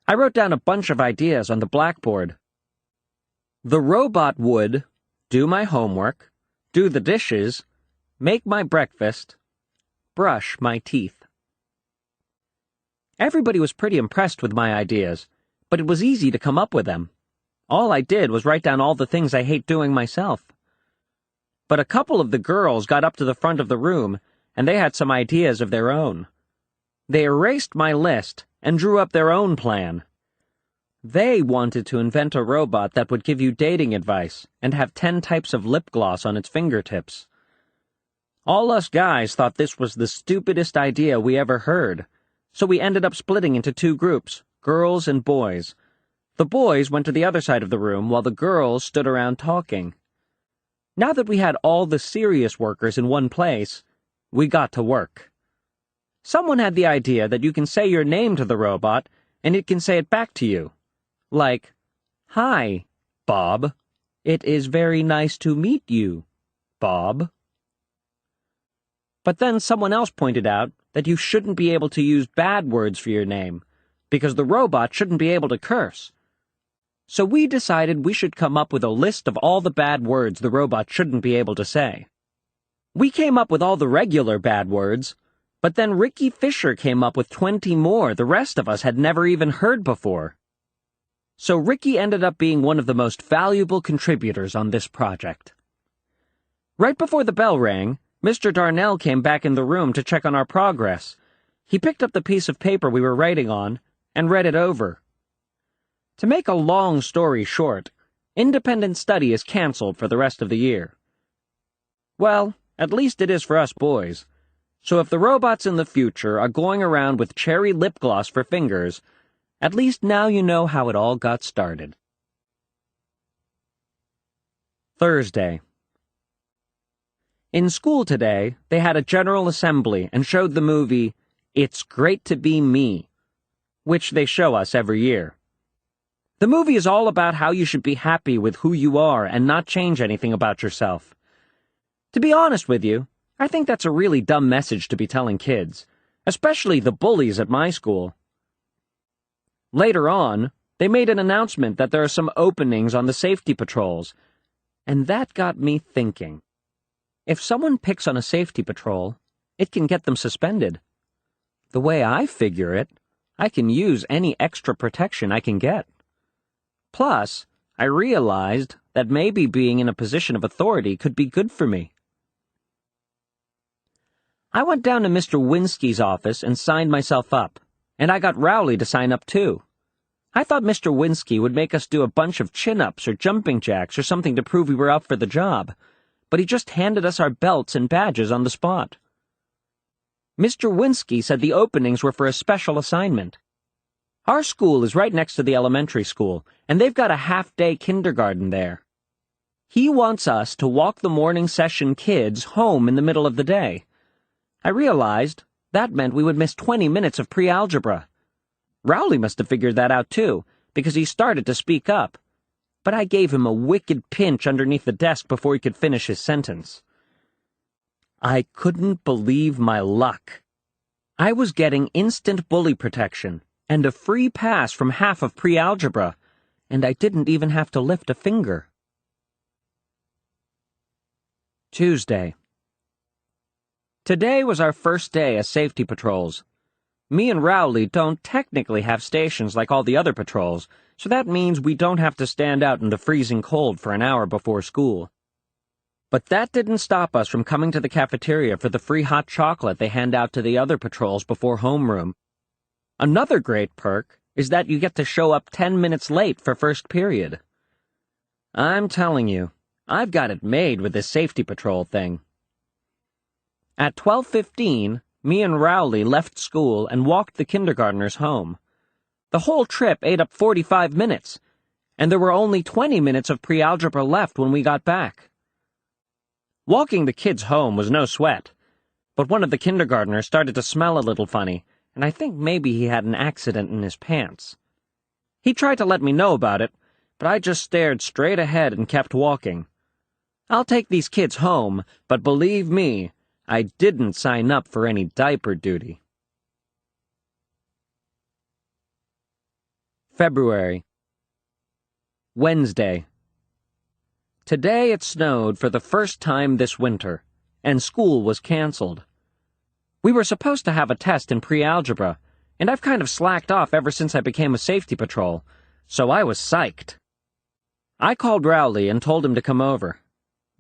I wrote down a bunch of ideas on the blackboard. The robot would do my homework, do the dishes, make my breakfast, brush my teeth. Everybody was pretty impressed with my ideas, but it was easy to come up with them. All I did was write down all the things I hate doing myself. But a couple of the girls got up to the front of the room, and they had some ideas of their own. They erased my list and drew up their own plan. They wanted to invent a robot that would give you dating advice and have 10 types of lip gloss on its fingertips. All us guys thought this was the stupidest idea we ever heard, so we ended up splitting into 2 groups, girls and boys. The boys went to the other side of the room while the girls stood around talking. Now that we had all the serious workers in one place, we got to work. Someone had the idea that you can say your name to the robot, and it can say it back to you. Like, "Hi, Bob. It is very nice to meet you, Bob." But then someone else pointed out that you shouldn't be able to use bad words for your name, because the robot shouldn't be able to curse. So we decided we should come up with a list of all the bad words the robot shouldn't be able to say. We came up with all the regular bad words, but then Ricky Fisher came up with 20 more the rest of us had never even heard before. So Ricky ended up being one of the most valuable contributors on this project. Right before the bell rang, Mr. Darnell came back in the room to check on our progress. He picked up the piece of paper we were writing on and read it over. To make a long story short, independent study is canceled for the rest of the year. Well, at least it is for us boys. So if the robots in the future are going around with cherry lip gloss for fingers, at least now you know how it all got started. Thursday. In school today, they had a general assembly and showed the movie It's Great to Be Me, which they show us every year. The movie is all about how you should be happy with who you are and not change anything about yourself. To be honest with you, I think that's a really dumb message to be telling kids, especially the bullies at my school. Later on, they made an announcement that there are some openings on the safety patrols, and that got me thinking. If someone picks on a safety patrol, it can get them suspended. The way I figure it, I can use any extra protection I can get. Plus, I realized that maybe being in a position of authority could be good for me. I went down to Mr. Winsky's office and signed myself up, and I got Rowley to sign up too. I thought Mr. Winsky would make us do a bunch of chin-ups or jumping jacks or something to prove we were up for the job, but he just handed us our belts and badges on the spot. Mr. Winsky said the openings were for a special assignment. Our school is right next to the elementary school, and they've got a half-day kindergarten there. He wants us to walk the morning session kids home in the middle of the day. I realized that meant we would miss 20 minutes of pre-algebra. Rowley must have figured that out too, because he started to speak up, but I gave him a wicked pinch underneath the desk before he could finish his sentence. I couldn't believe my luck. I was getting instant bully protection and a free pass from half of pre-algebra, and I didn't even have to lift a finger. Tuesday. Today was our first day as safety patrols. Me and Rowley don't technically have stations like all the other patrols, so that means we don't have to stand out in the freezing cold for an hour before school. But that didn't stop us from coming to the cafeteria for the free hot chocolate they hand out to the other patrols before homeroom. Another great perk is that you get to show up 10 minutes late for first period. I'm telling you, I've got it made with this safety patrol thing. At 12:15, me and Rowley left school and walked the kindergartners home. The whole trip ate up 45 minutes, and there were only 20 minutes of pre-algebra left when we got back. Walking the kids home was no sweat, but one of the kindergartners started to smell a little funny, and I think maybe he had an accident in his pants. He tried to let me know about it, but I just stared straight ahead and kept walking. I'll take these kids home, but believe me, I didn't sign up for any diaper duty. February. Wednesday. Today it snowed for the first time this winter, and school was canceled. We were supposed to have a test in pre-algebra, and I've kind of slacked off ever since I became a safety patrol, so I was psyched. I called Rowley and told him to come over.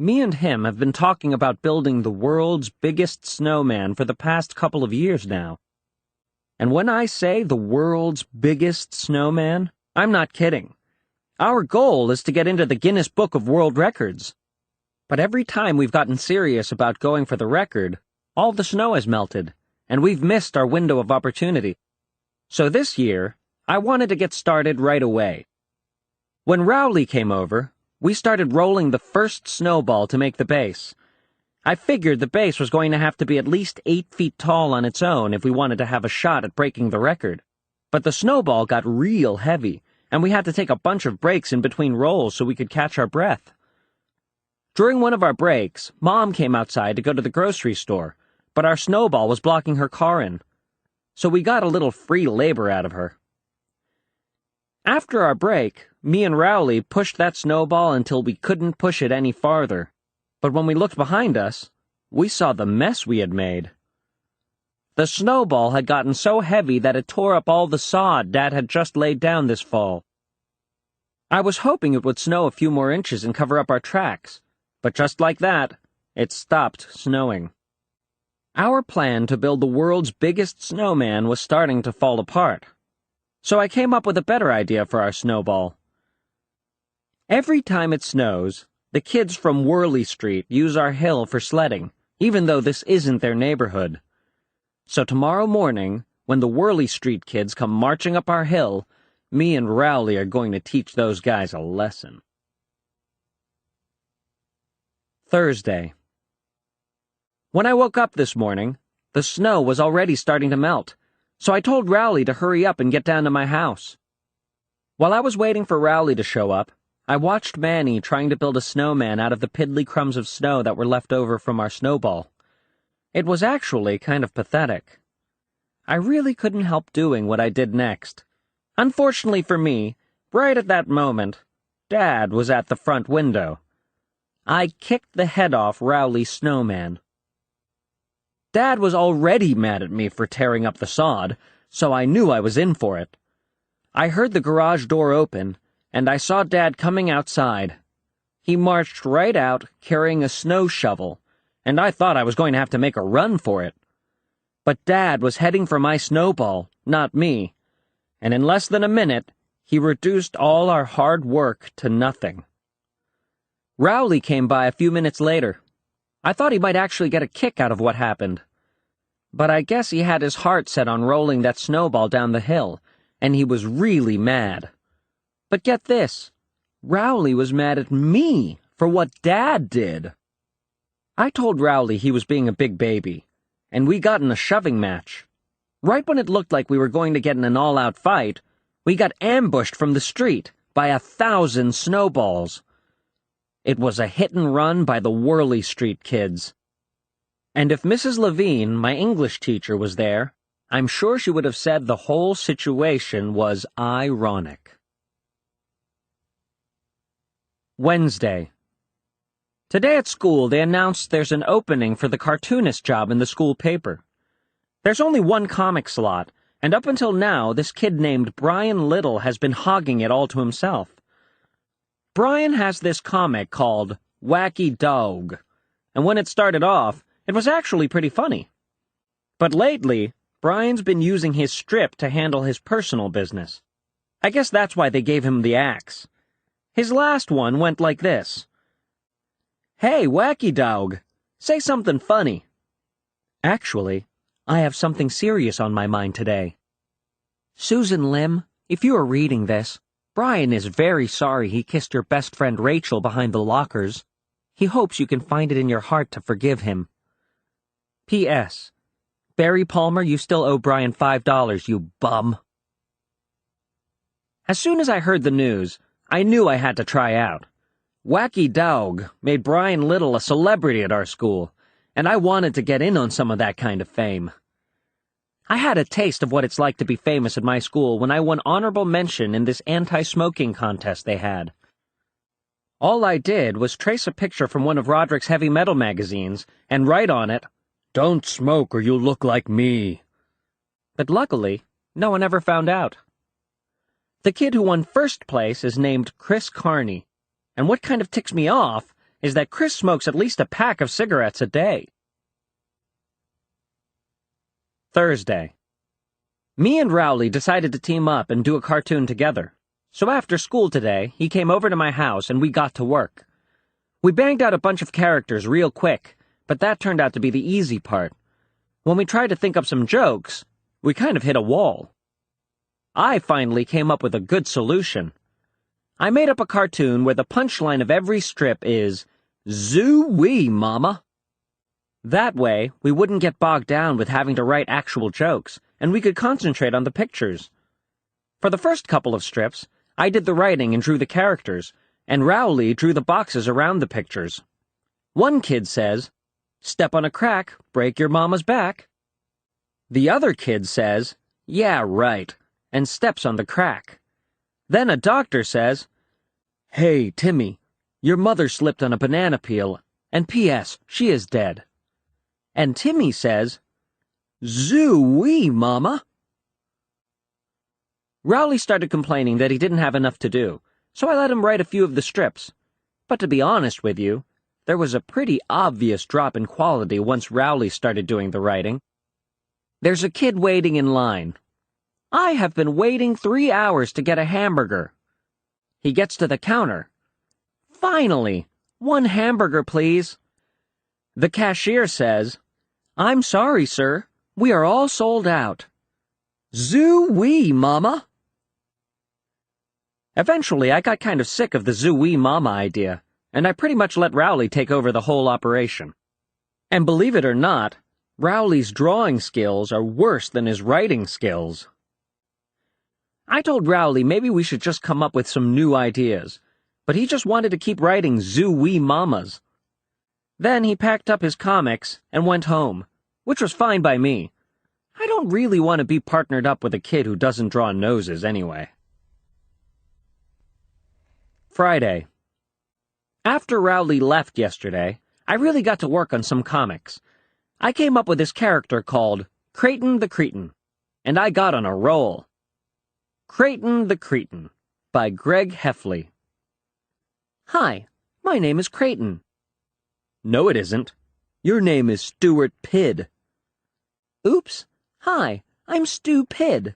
Me and him have been talking about building the world's biggest snowman for the past couple of years now. And when I say the world's biggest snowman, I'm not kidding. Our goal is to get into the Guinness Book of World Records. But every time we've gotten serious about going for the record, all the snow has melted, and we've missed our window of opportunity. So this year, I wanted to get started right away. When Rowley came over, we started rolling the first snowball to make the base. I figured the base was going to have to be at least 8 feet tall on its own if we wanted to have a shot at breaking the record. But the snowball got real heavy, and we had to take a bunch of breaks in between rolls so we could catch our breath. During one of our breaks, Mom came outside to go to the grocery store, but our snowball was blocking her car in. So we got a little free labor out of her. After our break, me and Rowley pushed that snowball until we couldn't push it any farther. But when we looked behind us, we saw the mess we had made. The snowball had gotten so heavy that it tore up all the sod Dad had just laid down this fall. I was hoping it would snow a few more inches and cover up our tracks, but just like that, it stopped snowing. Our plan to build the world's biggest snowman was starting to fall apart. So I came up with a better idea for our snowball. Every time it snows, the kids from Worley Street use our hill for sledding, even though this isn't their neighborhood. So tomorrow morning, when the Whirly Street kids come marching up our hill, me and Rowley are going to teach those guys a lesson. Thursday. When I woke up this morning, the snow was already starting to melt, so I told Rowley to hurry up and get down to my house. While I was waiting for Rowley to show up, I watched Manny trying to build a snowman out of the piddly crumbs of snow that were left over from our snowball. It was actually kind of pathetic. I really couldn't help doing what I did next. Unfortunately for me, right at that moment, Dad was at the front window. I kicked the head off Rowley's snowman. Dad was already mad at me for tearing up the sod, so I knew I was in for it. I heard the garage door open, and I saw Dad coming outside. He marched right out, carrying a snow shovel, and I thought I was going to have to make a run for it. But Dad was heading for my snowball, not me, and in less than a minute, he reduced all our hard work to nothing. Rowley came by a few minutes later. I thought he might actually get a kick out of what happened. But I guess he had his heart set on rolling that snowball down the hill, and he was really mad. But get this, Rowley was mad at me for what Dad did. I told Rowley he was being a big baby, and we got in a shoving match. Right when it looked like we were going to get in an all-out fight, we got ambushed from the street by 1,000 snowballs. It was a hit-and-run by the Whirly Street kids. And if Mrs. Levine, my English teacher, was there, I'm sure she would have said the whole situation was ironic. Wednesday. Today at school they announced there's an opening for the cartoonist job in the school paper. There's only one comic slot, and up until now this kid named Brian Little has been hogging it all to himself. Brian has this comic called Wacky Dog, and when it started off, it was actually pretty funny. But lately, Brian's been using his strip to handle his personal business. I guess that's why they gave him the axe. His last one went like this. Hey, Wacky Dog, say something funny. Actually, I have something serious on my mind today. Susan Lim, if you are reading this, Brian is very sorry he kissed your best friend Rachel behind the lockers. He hopes you can find it in your heart to forgive him. P.S. Barry Palmer, you still owe Brian $5, you bum. As soon as I heard the news, I knew I had to try out. Wacky Dog made Brian Little a celebrity at our school, and I wanted to get in on some of that kind of fame. I had a taste of what it's like to be famous at my school when I won honorable mention in this anti-smoking contest they had. All I did was trace a picture from one of Roderick's heavy metal magazines and write on it, "Don't smoke or you'll look like me." But luckily, no one ever found out. The kid who won first place is named Chris Carney, and what kind of ticks me off is that Chris smokes at least a pack of cigarettes a day. Thursday. Me and Rowley decided to team up and do a cartoon together. So after school today, he came over to my house and we got to work. We banged out a bunch of characters real quick, but that turned out to be the easy part. When we tried to think up some jokes, we kind of hit a wall. I finally came up with a good solution. I made up a cartoon where the punchline of every strip is, "Zoo-wee, Mama." That way, we wouldn't get bogged down with having to write actual jokes, and we could concentrate on the pictures. For the first couple of strips, I did the writing and drew the characters, and Rowley drew the boxes around the pictures. One kid says, "Step on a crack, break your mama's back." The other kid says, "Yeah, right," and steps on the crack. Then a doctor says, "Hey, Timmy, your mother slipped on a banana peel, and P.S., she is dead." And Timmy says, "Zoo-wee, Mama." Rowley started complaining that he didn't have enough to do, so I let him write a few of the strips. But to be honest with you, there was a pretty obvious drop in quality once Rowley started doing the writing. There's a kid waiting in line. I have been waiting 3 hours to get a hamburger. He gets to the counter. Finally, 1 hamburger, please. The cashier says, "I'm sorry, sir. We are all sold out. Zoo-wee, Mama! Eventually, I got kind of sick of the zoo-wee mama idea, and I pretty much let Rowley take over the whole operation. And believe it or not, Rowley's drawing skills are worse than his writing skills. I told Rowley maybe we should just come up with some new ideas, but he just wanted to keep writing zoo-wee mamas. Then he packed up his comics and went home, which was fine by me. I don't really want to be partnered up with a kid who doesn't draw noses anyway. Friday. After Rowley left yesterday, I really got to work on some comics. I came up with this character called Creighton the Cretin, and I got on a roll. Creighton the Cretin, by Greg Heffley. Hi, my name is Creighton. No, it isn't. Your name is Stuart Pidd. Oops. Hi, I'm Stu Pidd.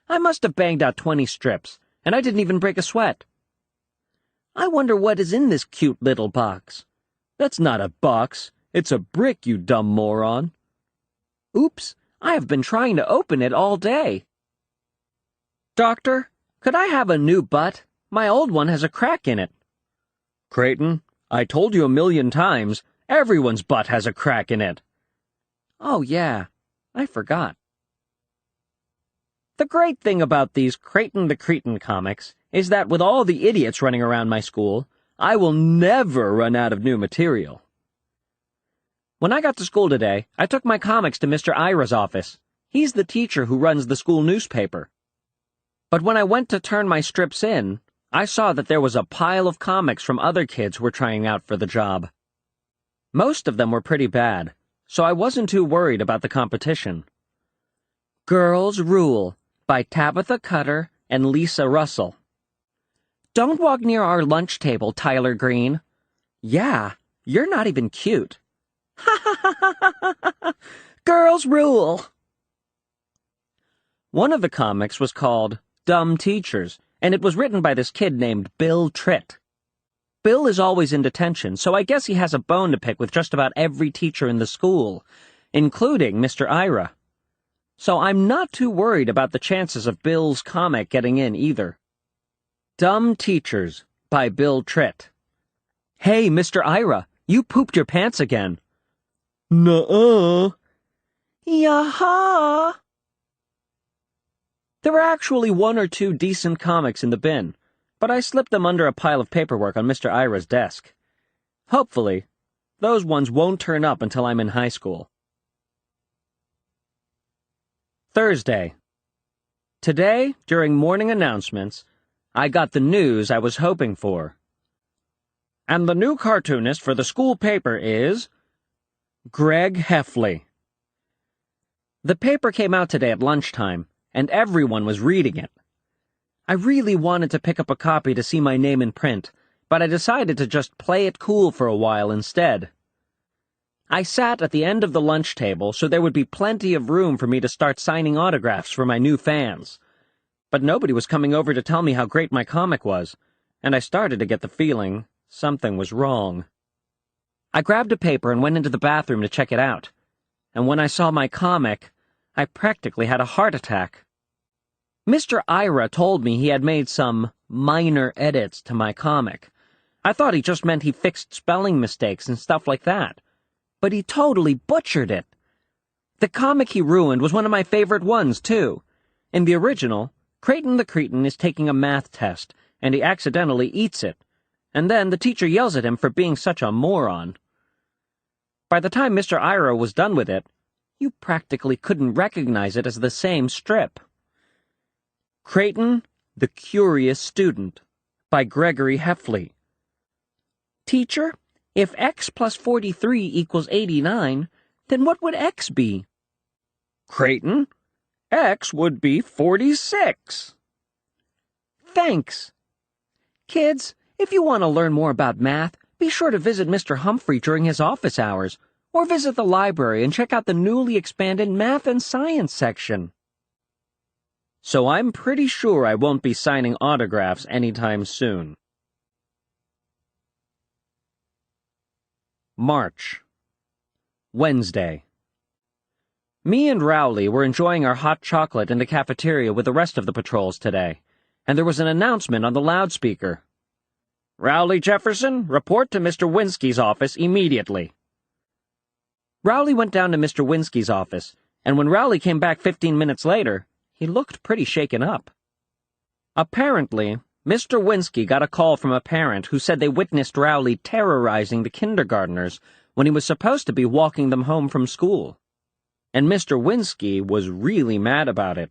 I must have banged out 20 strips, and I didn't even break a sweat. I wonder what is in this cute little box. That's not a box. It's a brick, you dumb moron. Oops, I have been trying to open it all day. Doctor, could I have a new butt? My old one has a crack in it. Creighton, I told you 1,000,000 times, everyone's butt has a crack in it. Oh, yeah, I forgot. The great thing about these Creighton the Cretin comics is that with all the idiots running around my school, I will never run out of new material. When I got to school today, I took my comics to Mr. Ira's office. He's the teacher who runs the school newspaper. But when I went to turn my strips in, I saw that there was a pile of comics from other kids who were trying out for the job. Most of them were pretty bad, so I wasn't too worried about the competition. Girls Rule, by Tabitha Cutter and Lisa Russell. Don't walk near our lunch table, Tyler Green. Yeah, you're not even cute. Ha ha ha ha ha ha! Girls Rule! One of the comics was called Dumb Teachers, and it was written by this kid named Bill Tritt. Bill is always in detention, so I guess he has a bone to pick with just about every teacher in the school, including Mr. Ira. So I'm not too worried about the chances of Bill's comic getting in either. Dumb Teachers, by Bill Tritt. Hey, Mr. Ira, you pooped your pants again. Nuh-uh. Yaha! There were actually 1 or 2 decent comics in the bin, but I slipped them under a pile of paperwork on Mr. Ira's desk. Hopefully, those ones won't turn up until I'm in high school. Thursday. Today, during morning announcements, I got the news I was hoping for. And the new cartoonist for the school paper is Greg Heffley. The paper came out today at lunchtime, and everyone was reading it. I really wanted to pick up a copy to see my name in print, but I decided to just play it cool for a while instead. I sat at the end of the lunch table so there would be plenty of room for me to start signing autographs for my new fans. But nobody was coming over to tell me how great my comic was, and I started to get the feeling something was wrong. I grabbed a paper and went into the bathroom to check it out, and when I saw my comic, I practically had a heart attack. Mr. Ira told me he had made some minor edits to my comic. I thought he just meant he fixed spelling mistakes and stuff like that, but he totally butchered it. The comic he ruined was one of my favorite ones, too. In the original, Creighton the Cretin is taking a math test, and he accidentally eats it, and then the teacher yells at him for being such a moron. By the time Mr. Ira was done with it, you practically couldn't recognize it as the same strip. Creighton, the Curious Student, by Gregory Heffley. Teacher, if x plus 43 equals 89, then what would x be? Creighton, x would be 46. Thanks. Kids, if you want to learn more about math, be sure to visit Mr. Humphrey during his office hours, or visit the library and check out the newly expanded Math and Science section. So I'm pretty sure I won't be signing autographs anytime soon. March. Wednesday. Me and Rowley were enjoying our hot chocolate in the cafeteria with the rest of the patrols today, and there was an announcement on the loudspeaker. "Rowley Jefferson, report to Mr. Winsky's office immediately." Rowley went down to Mr. Winsky's office, and when Rowley came back 15 minutes later, he looked pretty shaken up. Apparently, Mr. Winsky got a call from a parent who said they witnessed Rowley terrorizing the kindergartners when he was supposed to be walking them home from school. And Mr. Winsky was really mad about it.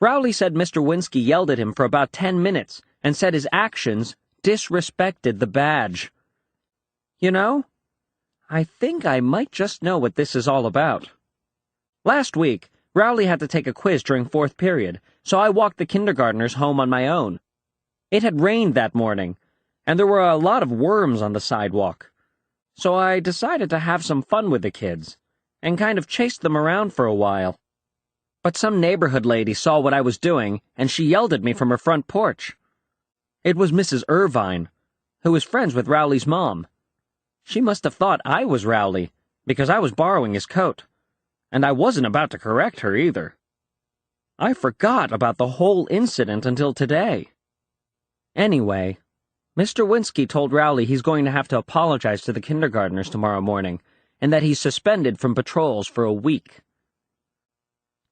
Rowley said Mr. Winsky yelled at him for about 10 minutes and said his actions disrespected the badge. You know, I think I might just know what this is all about. Last week, Rowley had to take a quiz during fourth period, so I walked the kindergartners home on my own. It had rained that morning, and there were a lot of worms on the sidewalk. So I decided to have some fun with the kids, and kind of chased them around for a while. But some neighborhood lady saw what I was doing, and she yelled at me from her front porch. It was Mrs. Irvine, who was friends with Rowley's mom. She must have thought I was Rowley, because I was borrowing his coat, and I wasn't about to correct her either. I forgot about the whole incident until today. Anyway, Mr. Winsky told Rowley he's going to have to apologize to the kindergartners tomorrow morning, and that he's suspended from patrols for a week.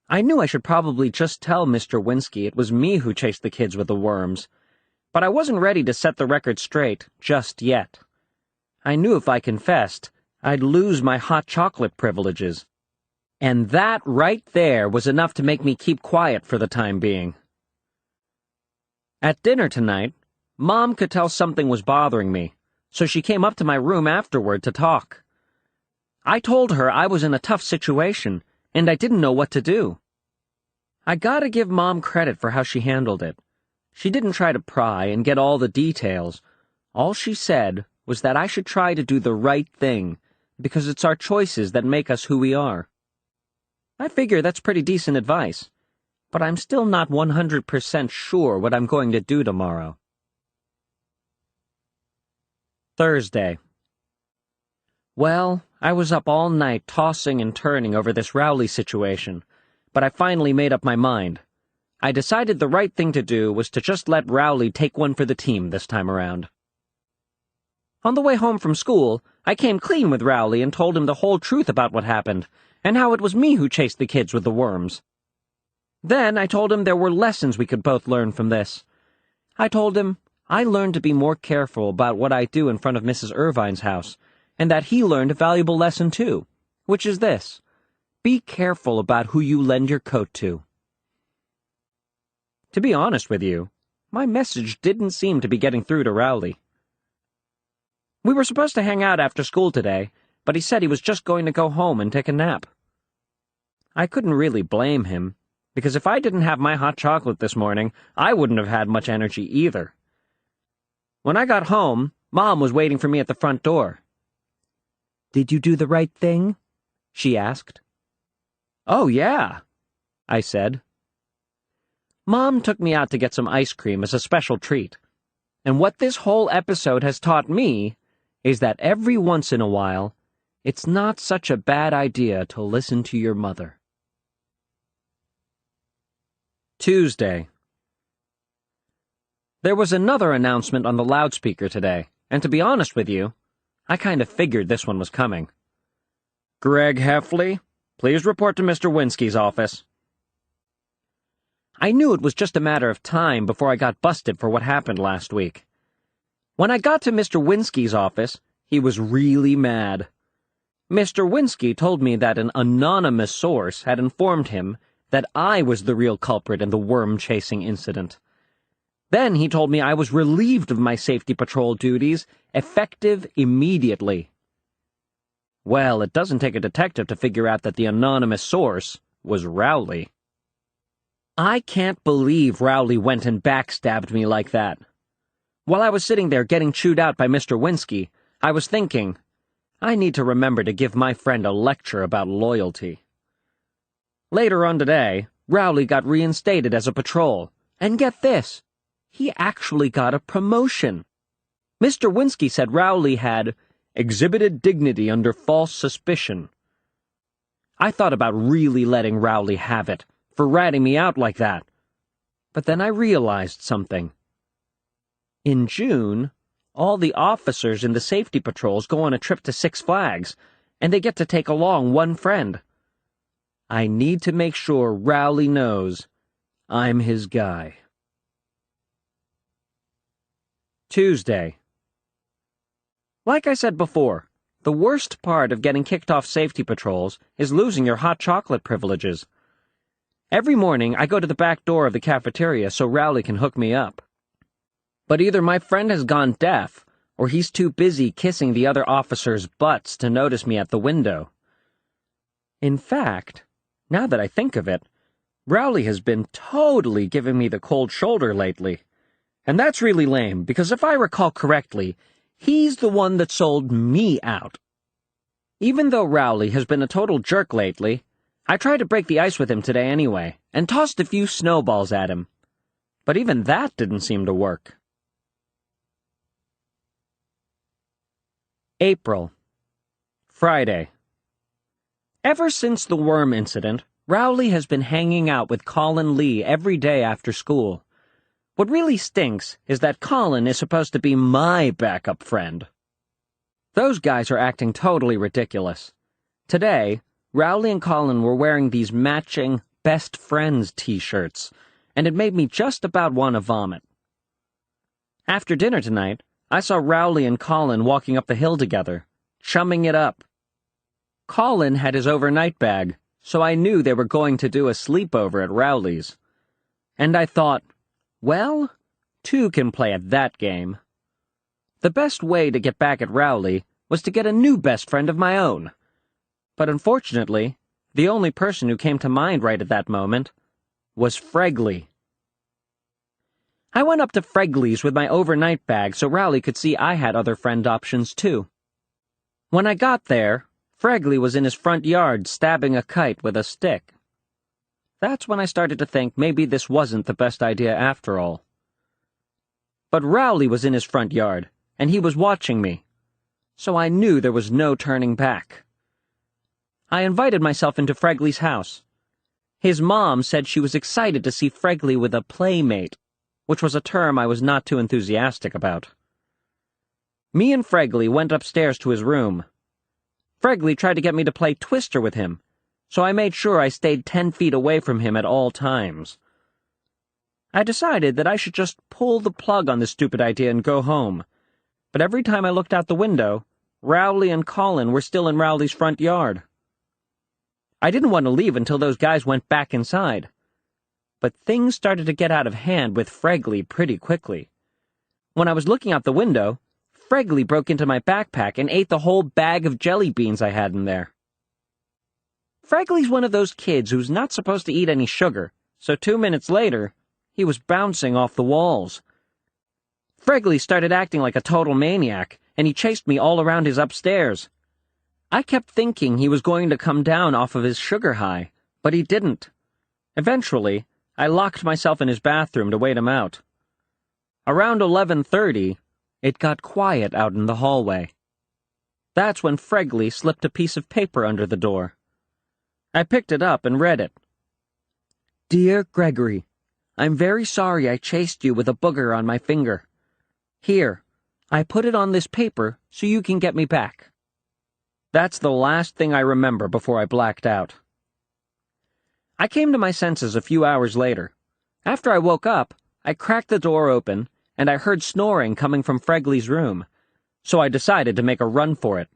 I knew I should probably just tell Mr. Winsky it was me who chased the kids with the worms, but I wasn't ready to set the record straight just yet. I knew if I confessed, I'd lose my hot chocolate privileges. And that right there was enough to make me keep quiet for the time being. At dinner tonight, Mom could tell something was bothering me, so she came up to my room afterward to talk. I told her I was in a tough situation, and I didn't know what to do. I gotta give Mom credit for how she handled it. She didn't try to pry and get all the details. All she said was that I should try to do the right thing, because it's our choices that make us who we are. I figure that's pretty decent advice, but I'm still not 100% sure what I'm going to do tomorrow. Thursday. Well, I was up all night tossing and turning over this Rowley situation, but I finally made up my mind. I decided the right thing to do was to just let Rowley take one for the team this time around. On the way home from school, I came clean with Rowley and told him the whole truth about what happened, and how it was me who chased the kids with the worms. Then I told him there were lessons we could both learn from this. I told him I learned to be more careful about what I do in front of Mrs. Irvine's house, and that he learned a valuable lesson too, which is this: be careful about who you lend your coat to. To be honest with you, my message didn't seem to be getting through to Rowley. We were supposed to hang out after school today, but he said he was just going to go home and take a nap. I couldn't really blame him, because if I didn't have my hot chocolate this morning, I wouldn't have had much energy either. When I got home, Mom was waiting for me at the front door. "Did you do the right thing?" she asked. "Oh, yeah," I said. Mom took me out to get some ice cream as a special treat, and what this whole episode has taught me is that every once in a while, it's not such a bad idea to listen to your mother. Tuesday. There was another announcement on the loudspeaker today, and to be honest with you, I kind of figured this one was coming. "Greg Heffley, please report to Mr. Winsky's office." I knew it was just a matter of time before I got busted for what happened last week. When I got to Mr. Winsky's office, he was really mad. Mr. Winsky told me that an anonymous source had informed him that I was the real culprit in the worm-chasing incident. Then he told me I was relieved of my safety patrol duties, effective immediately. Well, it doesn't take a detective to figure out that the anonymous source was Rowley. I can't believe Rowley went and backstabbed me like that. While I was sitting there getting chewed out by Mr. Winsky, I was thinking, I need to remember to give my friend a lecture about loyalty. Later on today, Rowley got reinstated as a patrol, and get this, he actually got a promotion. Mr. Winsky said Rowley had exhibited dignity under false suspicion. I thought about really letting Rowley have it, for ratting me out like that. But then I realized something. In June, all the officers in the safety patrols go on a trip to Six Flags, and they get to take along one friend. I need to make sure Rowley knows I'm his guy. Tuesday. Like I said before, the worst part of getting kicked off safety patrols is losing your hot chocolate privileges. Every morning, I go to the back door of the cafeteria so Rowley can hook me up. But either my friend has gone deaf, or he's too busy kissing the other officers' butts to notice me at the window. In fact, now that I think of it, Rowley has been totally giving me the cold shoulder lately. And that's really lame, because if I recall correctly, he's the one that sold me out. Even though Rowley has been a total jerk lately, I tried to break the ice with him today anyway, and tossed a few snowballs at him. But even that didn't seem to work. April. Friday. Ever since the worm incident, Rowley has been hanging out with Colin Lee every day after school. What really stinks is that Colin is supposed to be my backup friend. Those guys are acting totally ridiculous. Today, Rowley and Colin were wearing these matching best friends t-shirts, and it made me just about want to vomit. After dinner tonight, I saw Rowley and Colin walking up the hill together, chumming it up. Colin had his overnight bag, so I knew they were going to do a sleepover at Rowley's. And I thought, well, two can play at that game. The best way to get back at Rowley was to get a new best friend of my own. But unfortunately, the only person who came to mind right at that moment was Fregley. I went up to Fregley's with my overnight bag so Rowley could see I had other friend options too. When I got there, Fregley was in his front yard stabbing a kite with a stick. That's when I started to think maybe this wasn't the best idea after all. But Rowley was in his front yard, and he was watching me, so I knew there was no turning back. I invited myself into Fregley's house. His mom said she was excited to see Fregley with a playmate, which was a term I was not too enthusiastic about. Me and Fregley went upstairs to his room. Fregley tried to get me to play Twister with him, so I made sure I stayed 10 feet away from him at all times. I decided that I should just pull the plug on this stupid idea and go home, but every time I looked out the window, Rowley and Colin were still in Rowley's front yard. I didn't want to leave until those guys went back inside. But things started to get out of hand with Fregley pretty quickly. When I was looking out the window, Fregley broke into my backpack and ate the whole bag of jelly beans I had in there. Fregley's one of those kids who's not supposed to eat any sugar, so 2 minutes later, he was bouncing off the walls. Fregley started acting like a total maniac, and he chased me all around his upstairs. I kept thinking he was going to come down off of his sugar high, but he didn't. Eventually, I locked myself in his bathroom to wait him out. Around 11:30, it got quiet out in the hallway. That's when Fregley slipped a piece of paper under the door. I picked it up and read it. Dear Gregory, I'm very sorry I chased you with a booger on my finger. Here, I put it on this paper so you can get me back. That's the last thing I remember before I blacked out. I came to my senses a few hours later. After I woke up, I cracked the door open, and I heard snoring coming from Fregley's room, so I decided to make a run for it.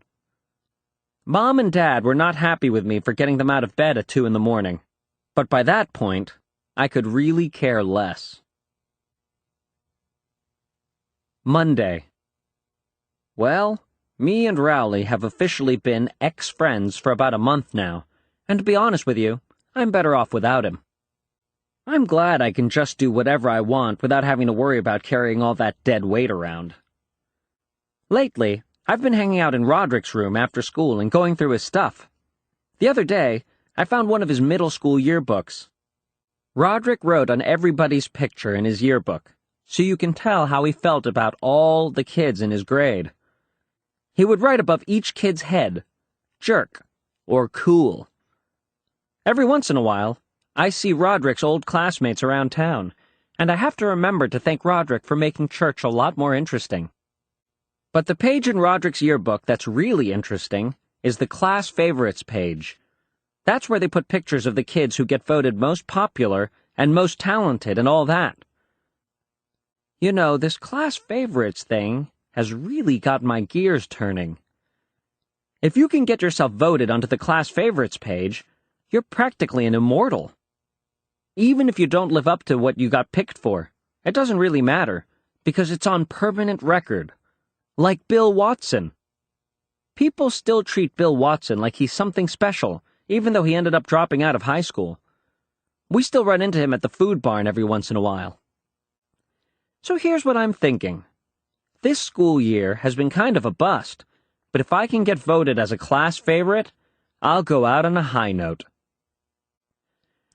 Mom and Dad were not happy with me for getting them out of bed at 2 in the morning, but by that point, I could really care less. Monday. Well, me and Rowley have officially been ex-friends for about a month now, and to be honest with you, I'm better off without him. I'm glad I can just do whatever I want without having to worry about carrying all that dead weight around. Lately, I've been hanging out in Roderick's room after school and going through his stuff. The other day, I found one of his middle school yearbooks. Roderick wrote on everybody's picture in his yearbook, so you can tell how he felt about all the kids in his grade. He would write above each kid's head, jerk or cool. Every once in a while, I see Roderick's old classmates around town, and I have to remember to thank Roderick for making church a lot more interesting. But the page in Roderick's yearbook that's really interesting is the class favorites page. That's where they put pictures of the kids who get voted most popular and most talented and all that. You know, this class favorites thing has really got my gears turning. If you can get yourself voted onto the class favorites page, you're practically an immortal. Even if you don't live up to what you got picked for, it doesn't really matter, because it's on permanent record. Like Bill Watson. People still treat Bill Watson like he's something special, even though he ended up dropping out of high school. We still run into him at the food barn every once in a while. So here's what I'm thinking. This school year has been kind of a bust, but if I can get voted as a class favorite, I'll go out on a high note.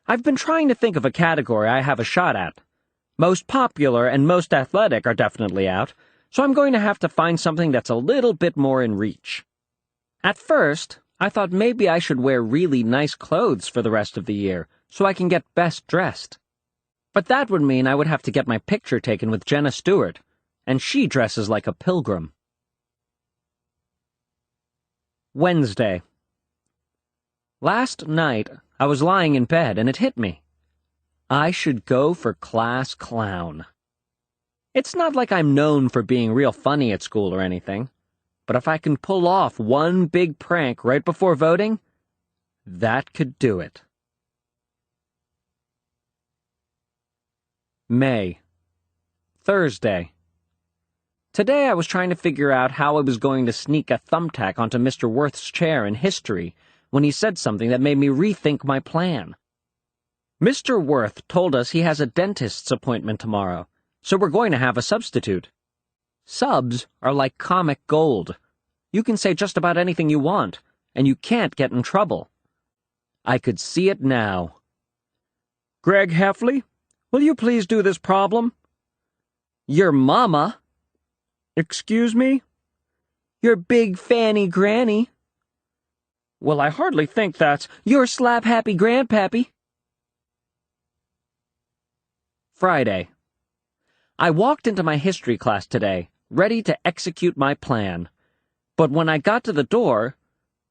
I've been trying to think of a category I have a shot at. Most popular and most athletic are definitely out, so I'm going to have to find something that's a little bit more in reach. At first, I thought maybe I should wear really nice clothes for the rest of the year, so I can get best dressed. But that would mean I would have to get my picture taken with Jenna Stewart, and she dresses like a pilgrim. Wednesday. Last night, I was lying in bed and it hit me. I should go for class clown. It's not like I'm known for being real funny at school or anything, but if I can pull off one big prank right before voting, that could do it. May. Thursday. Today I was trying to figure out how I was going to sneak a thumbtack onto Mr. Worth's chair in history when he said something that made me rethink my plan. Mr. Worth told us he has a dentist's appointment tomorrow, so we're going to have a substitute. Subs are like comic gold. You can say just about anything you want, and you can't get in trouble. I could see it now. Greg Heffley, will you please do this problem? Your mama. Excuse me? Your big fanny granny. Well, I hardly think that's your slap-happy grandpappy. Friday. I walked into my history class today, ready to execute my plan. But when I got to the door,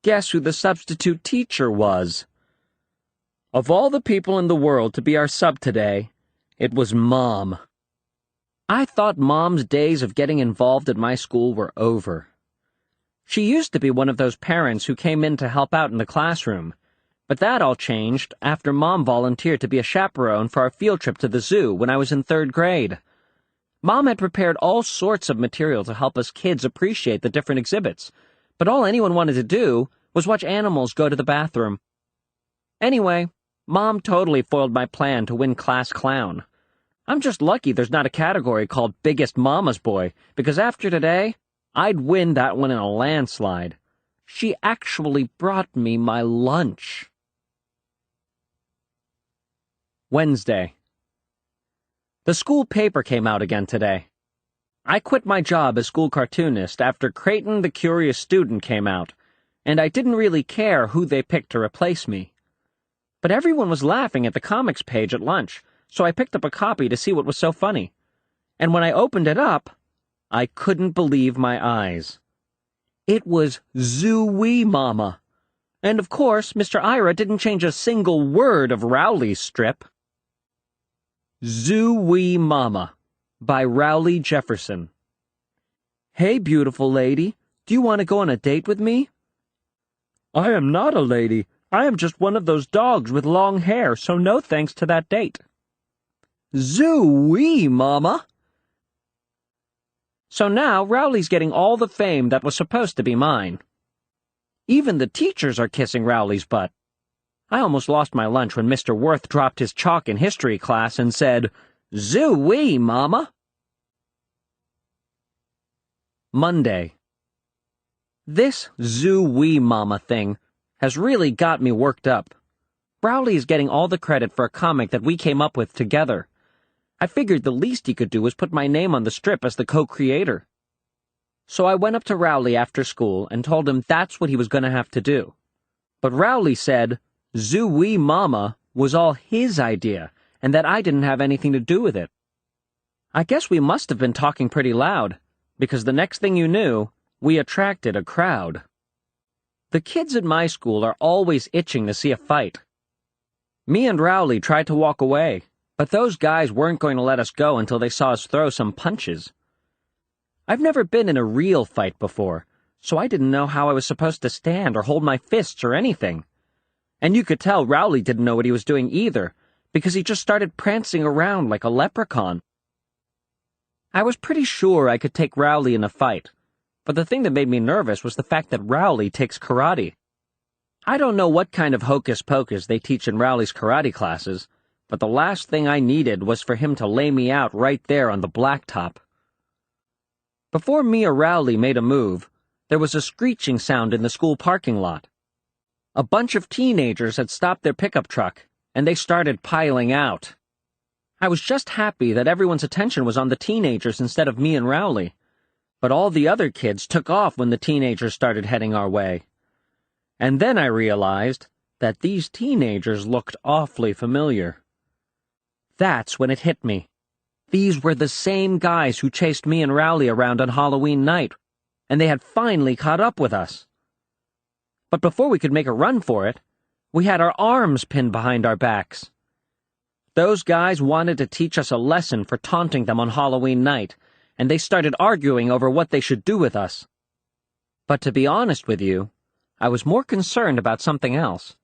guess who the substitute teacher was? Of all the people in the world to be our sub today, it was Mom. I thought Mom's days of getting involved at my school were over. She used to be one of those parents who came in to help out in the classroom, but that all changed after Mom volunteered to be a chaperone for our field trip to the zoo when I was in 3rd grade. Mom had prepared all sorts of material to help us kids appreciate the different exhibits, but all anyone wanted to do was watch animals go to the bathroom. Anyway, Mom totally foiled my plan to win class clown. I'm just lucky there's not a category called Biggest Mama's Boy, because after today, I'd win that one in a landslide. She actually brought me my lunch. Wednesday. The school paper came out again today. I quit my job as school cartoonist after Creighton the Curious Student came out, and I didn't really care who they picked to replace me. But everyone was laughing at the comics page at lunch, so I picked up a copy to see what was so funny. And when I opened it up, I couldn't believe my eyes. It was Zoo-wee Mama. And of course, Mr. Ira didn't change a single word of Rowley's strip. Zoo-wee Mama by Rowley Jefferson. Hey, beautiful lady, do you want to go on a date with me? I am not a lady. I am just one of those dogs with long hair, so no thanks to that date. Zoo-wee Mama. So now Rowley's getting all the fame that was supposed to be mine. Even the teachers are kissing Rowley's butt. I almost lost my lunch when Mr. Worth dropped his chalk in history class and said, Zoo-wee, Mama. Monday. This Zoo-wee Mama thing has really got me worked up. Rowley is getting all the credit for a comic that we came up with together. I figured the least he could do was put my name on the strip as the co-creator. So I went up to Rowley after school and told him that's what he was going to have to do. But Rowley said, Zooey Mama was all his idea, and that I didn't have anything to do with it. I guess we must have been talking pretty loud, because the next thing you knew, we attracted a crowd. The kids at my school are always itching to see a fight. Me and Rowley tried to walk away, but those guys weren't going to let us go until they saw us throw some punches. I've never been in a real fight before, so I didn't know how I was supposed to stand or hold my fists or anything. And you could tell Rowley didn't know what he was doing either, because he just started prancing around like a leprechaun. I was pretty sure I could take Rowley in a fight, but the thing that made me nervous was the fact that Rowley takes karate. I don't know what kind of hocus-pocus they teach in Rowley's karate classes, but the last thing I needed was for him to lay me out right there on the blacktop. Before me or Rowley made a move, there was a screeching sound in the school parking lot. A bunch of teenagers had stopped their pickup truck, and they started piling out. I was just happy that everyone's attention was on the teenagers instead of me and Rowley, but all the other kids took off when the teenagers started heading our way. And then I realized that these teenagers looked awfully familiar. That's when it hit me. These were the same guys who chased me and Rowley around on Halloween night, and they had finally caught up with us. But before we could make a run for it, we had our arms pinned behind our backs. Those guys wanted to teach us a lesson for taunting them on Halloween night, and they started arguing over what they should do with us. But to be honest with you, I was more concerned about something else.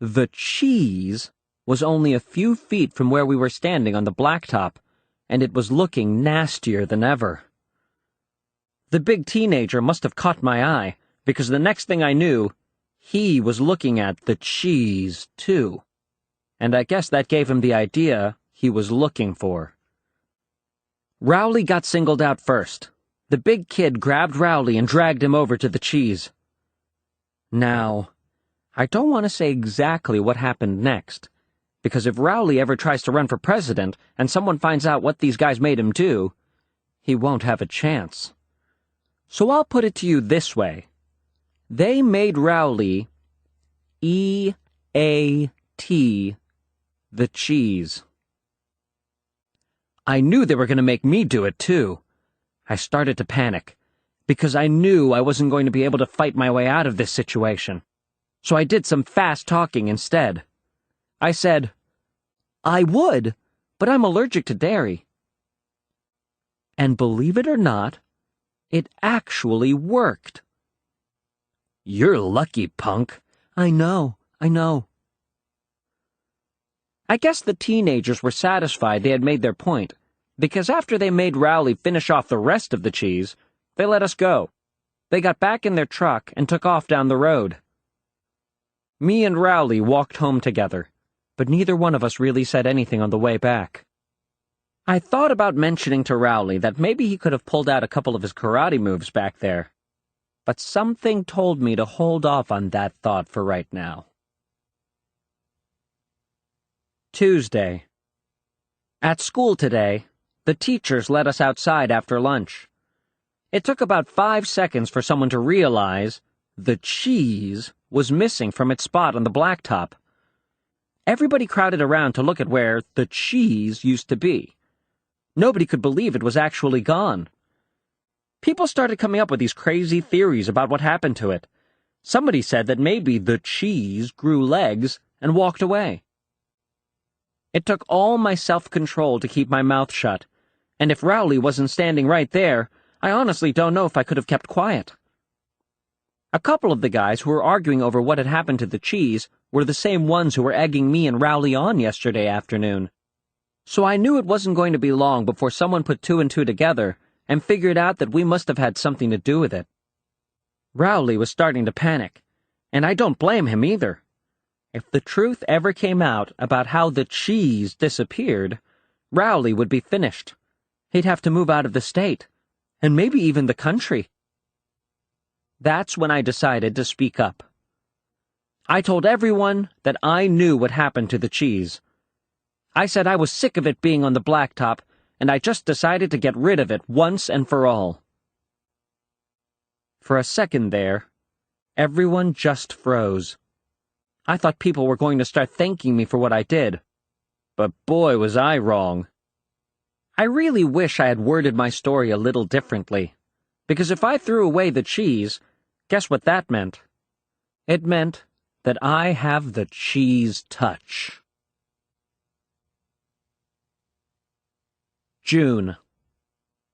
The cheese was only a few feet from where we were standing on the blacktop, and it was looking nastier than ever. The big teenager must have caught my eye, because the next thing I knew, he was looking at the cheese, too. And I guess that gave him the idea he was looking for. Rowley got singled out first. The big kid grabbed Rowley and dragged him over to the cheese. Now, I don't want to say exactly what happened next, because if Rowley ever tries to run for president and someone finds out what these guys made him do, he won't have a chance. So I'll put it to you this way. They made Rowley E-A-T, the cheese. I knew they were going to make me do it, too. I started to panic, because I knew I wasn't going to be able to fight my way out of this situation. So I did some fast talking instead. I said, "I would, but I'm allergic to dairy." And believe it or not, it actually worked. "You're lucky, punk." I know. I guess the teenagers were satisfied they had made their point, because after they made Rowley finish off the rest of the cheese, they let us go. They got back in their truck and took off down the road. Me and Rowley walked home together, but neither one of us really said anything on the way back. I thought about mentioning to Rowley that maybe he could have pulled out a couple of his karate moves back there, but something told me to hold off on that thought for right now. Tuesday. At school today, the teachers let us outside after lunch. It took about 5 seconds for someone to realize the cheese was missing from its spot on the blacktop. Everybody crowded around to look at where the cheese used to be. Nobody could believe it was actually gone. People started coming up with these crazy theories about what happened to it. Somebody said that maybe the cheese grew legs and walked away. It took all my self-control to keep my mouth shut, and if Rowley wasn't standing right there, I honestly don't know if I could have kept quiet. A couple of the guys who were arguing over what had happened to the cheese were the same ones who were egging me and Rowley on yesterday afternoon. So I knew it wasn't going to be long before someone put 2 and 2 together and figured out that we must have had something to do with it. Rowley was starting to panic, and I don't blame him either. If the truth ever came out about how the cheese disappeared, Rowley would be finished. He'd have to move out of the state, and maybe even the country. That's when I decided to speak up. I told everyone that I knew what happened to the cheese. I said I was sick of it being on the blacktop, and I just decided to get rid of it once and for all. For a second there, everyone just froze. I thought people were going to start thanking me for what I did. But boy, was I wrong. I really wish I had worded my story a little differently, because if I threw away the cheese, guess what that meant? It meant that I have the cheese touch. June.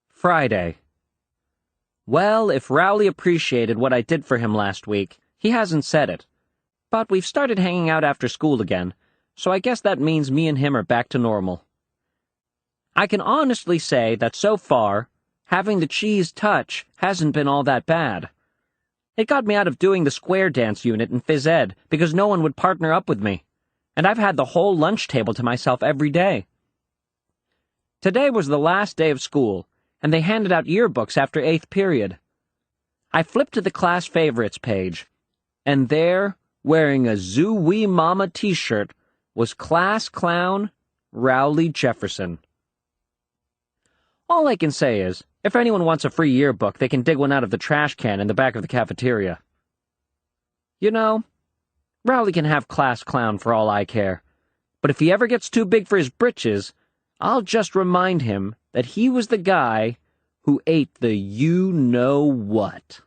Friday. Well, if Rowley appreciated what I did for him last week, he hasn't said it. But we've started hanging out after school again, so I guess that means me and him are back to normal. I can honestly say that so far, having the cheese touch hasn't been all that bad. It got me out of doing the square dance unit in phys ed because no one would partner up with me, and I've had the whole lunch table to myself every day. Today was the last day of school, and they handed out yearbooks after 8th period. I flipped to the class favorites page, and there, wearing a Zoo Wee Mama t-shirt, was class clown Rowley Jefferson. All I can say is, if anyone wants a free yearbook, they can dig one out of the trash can in the back of the cafeteria. You know, Rowley can have class clown for all I care, but if he ever gets too big for his britches, I'll just remind him that he was the guy who ate the you-know-what.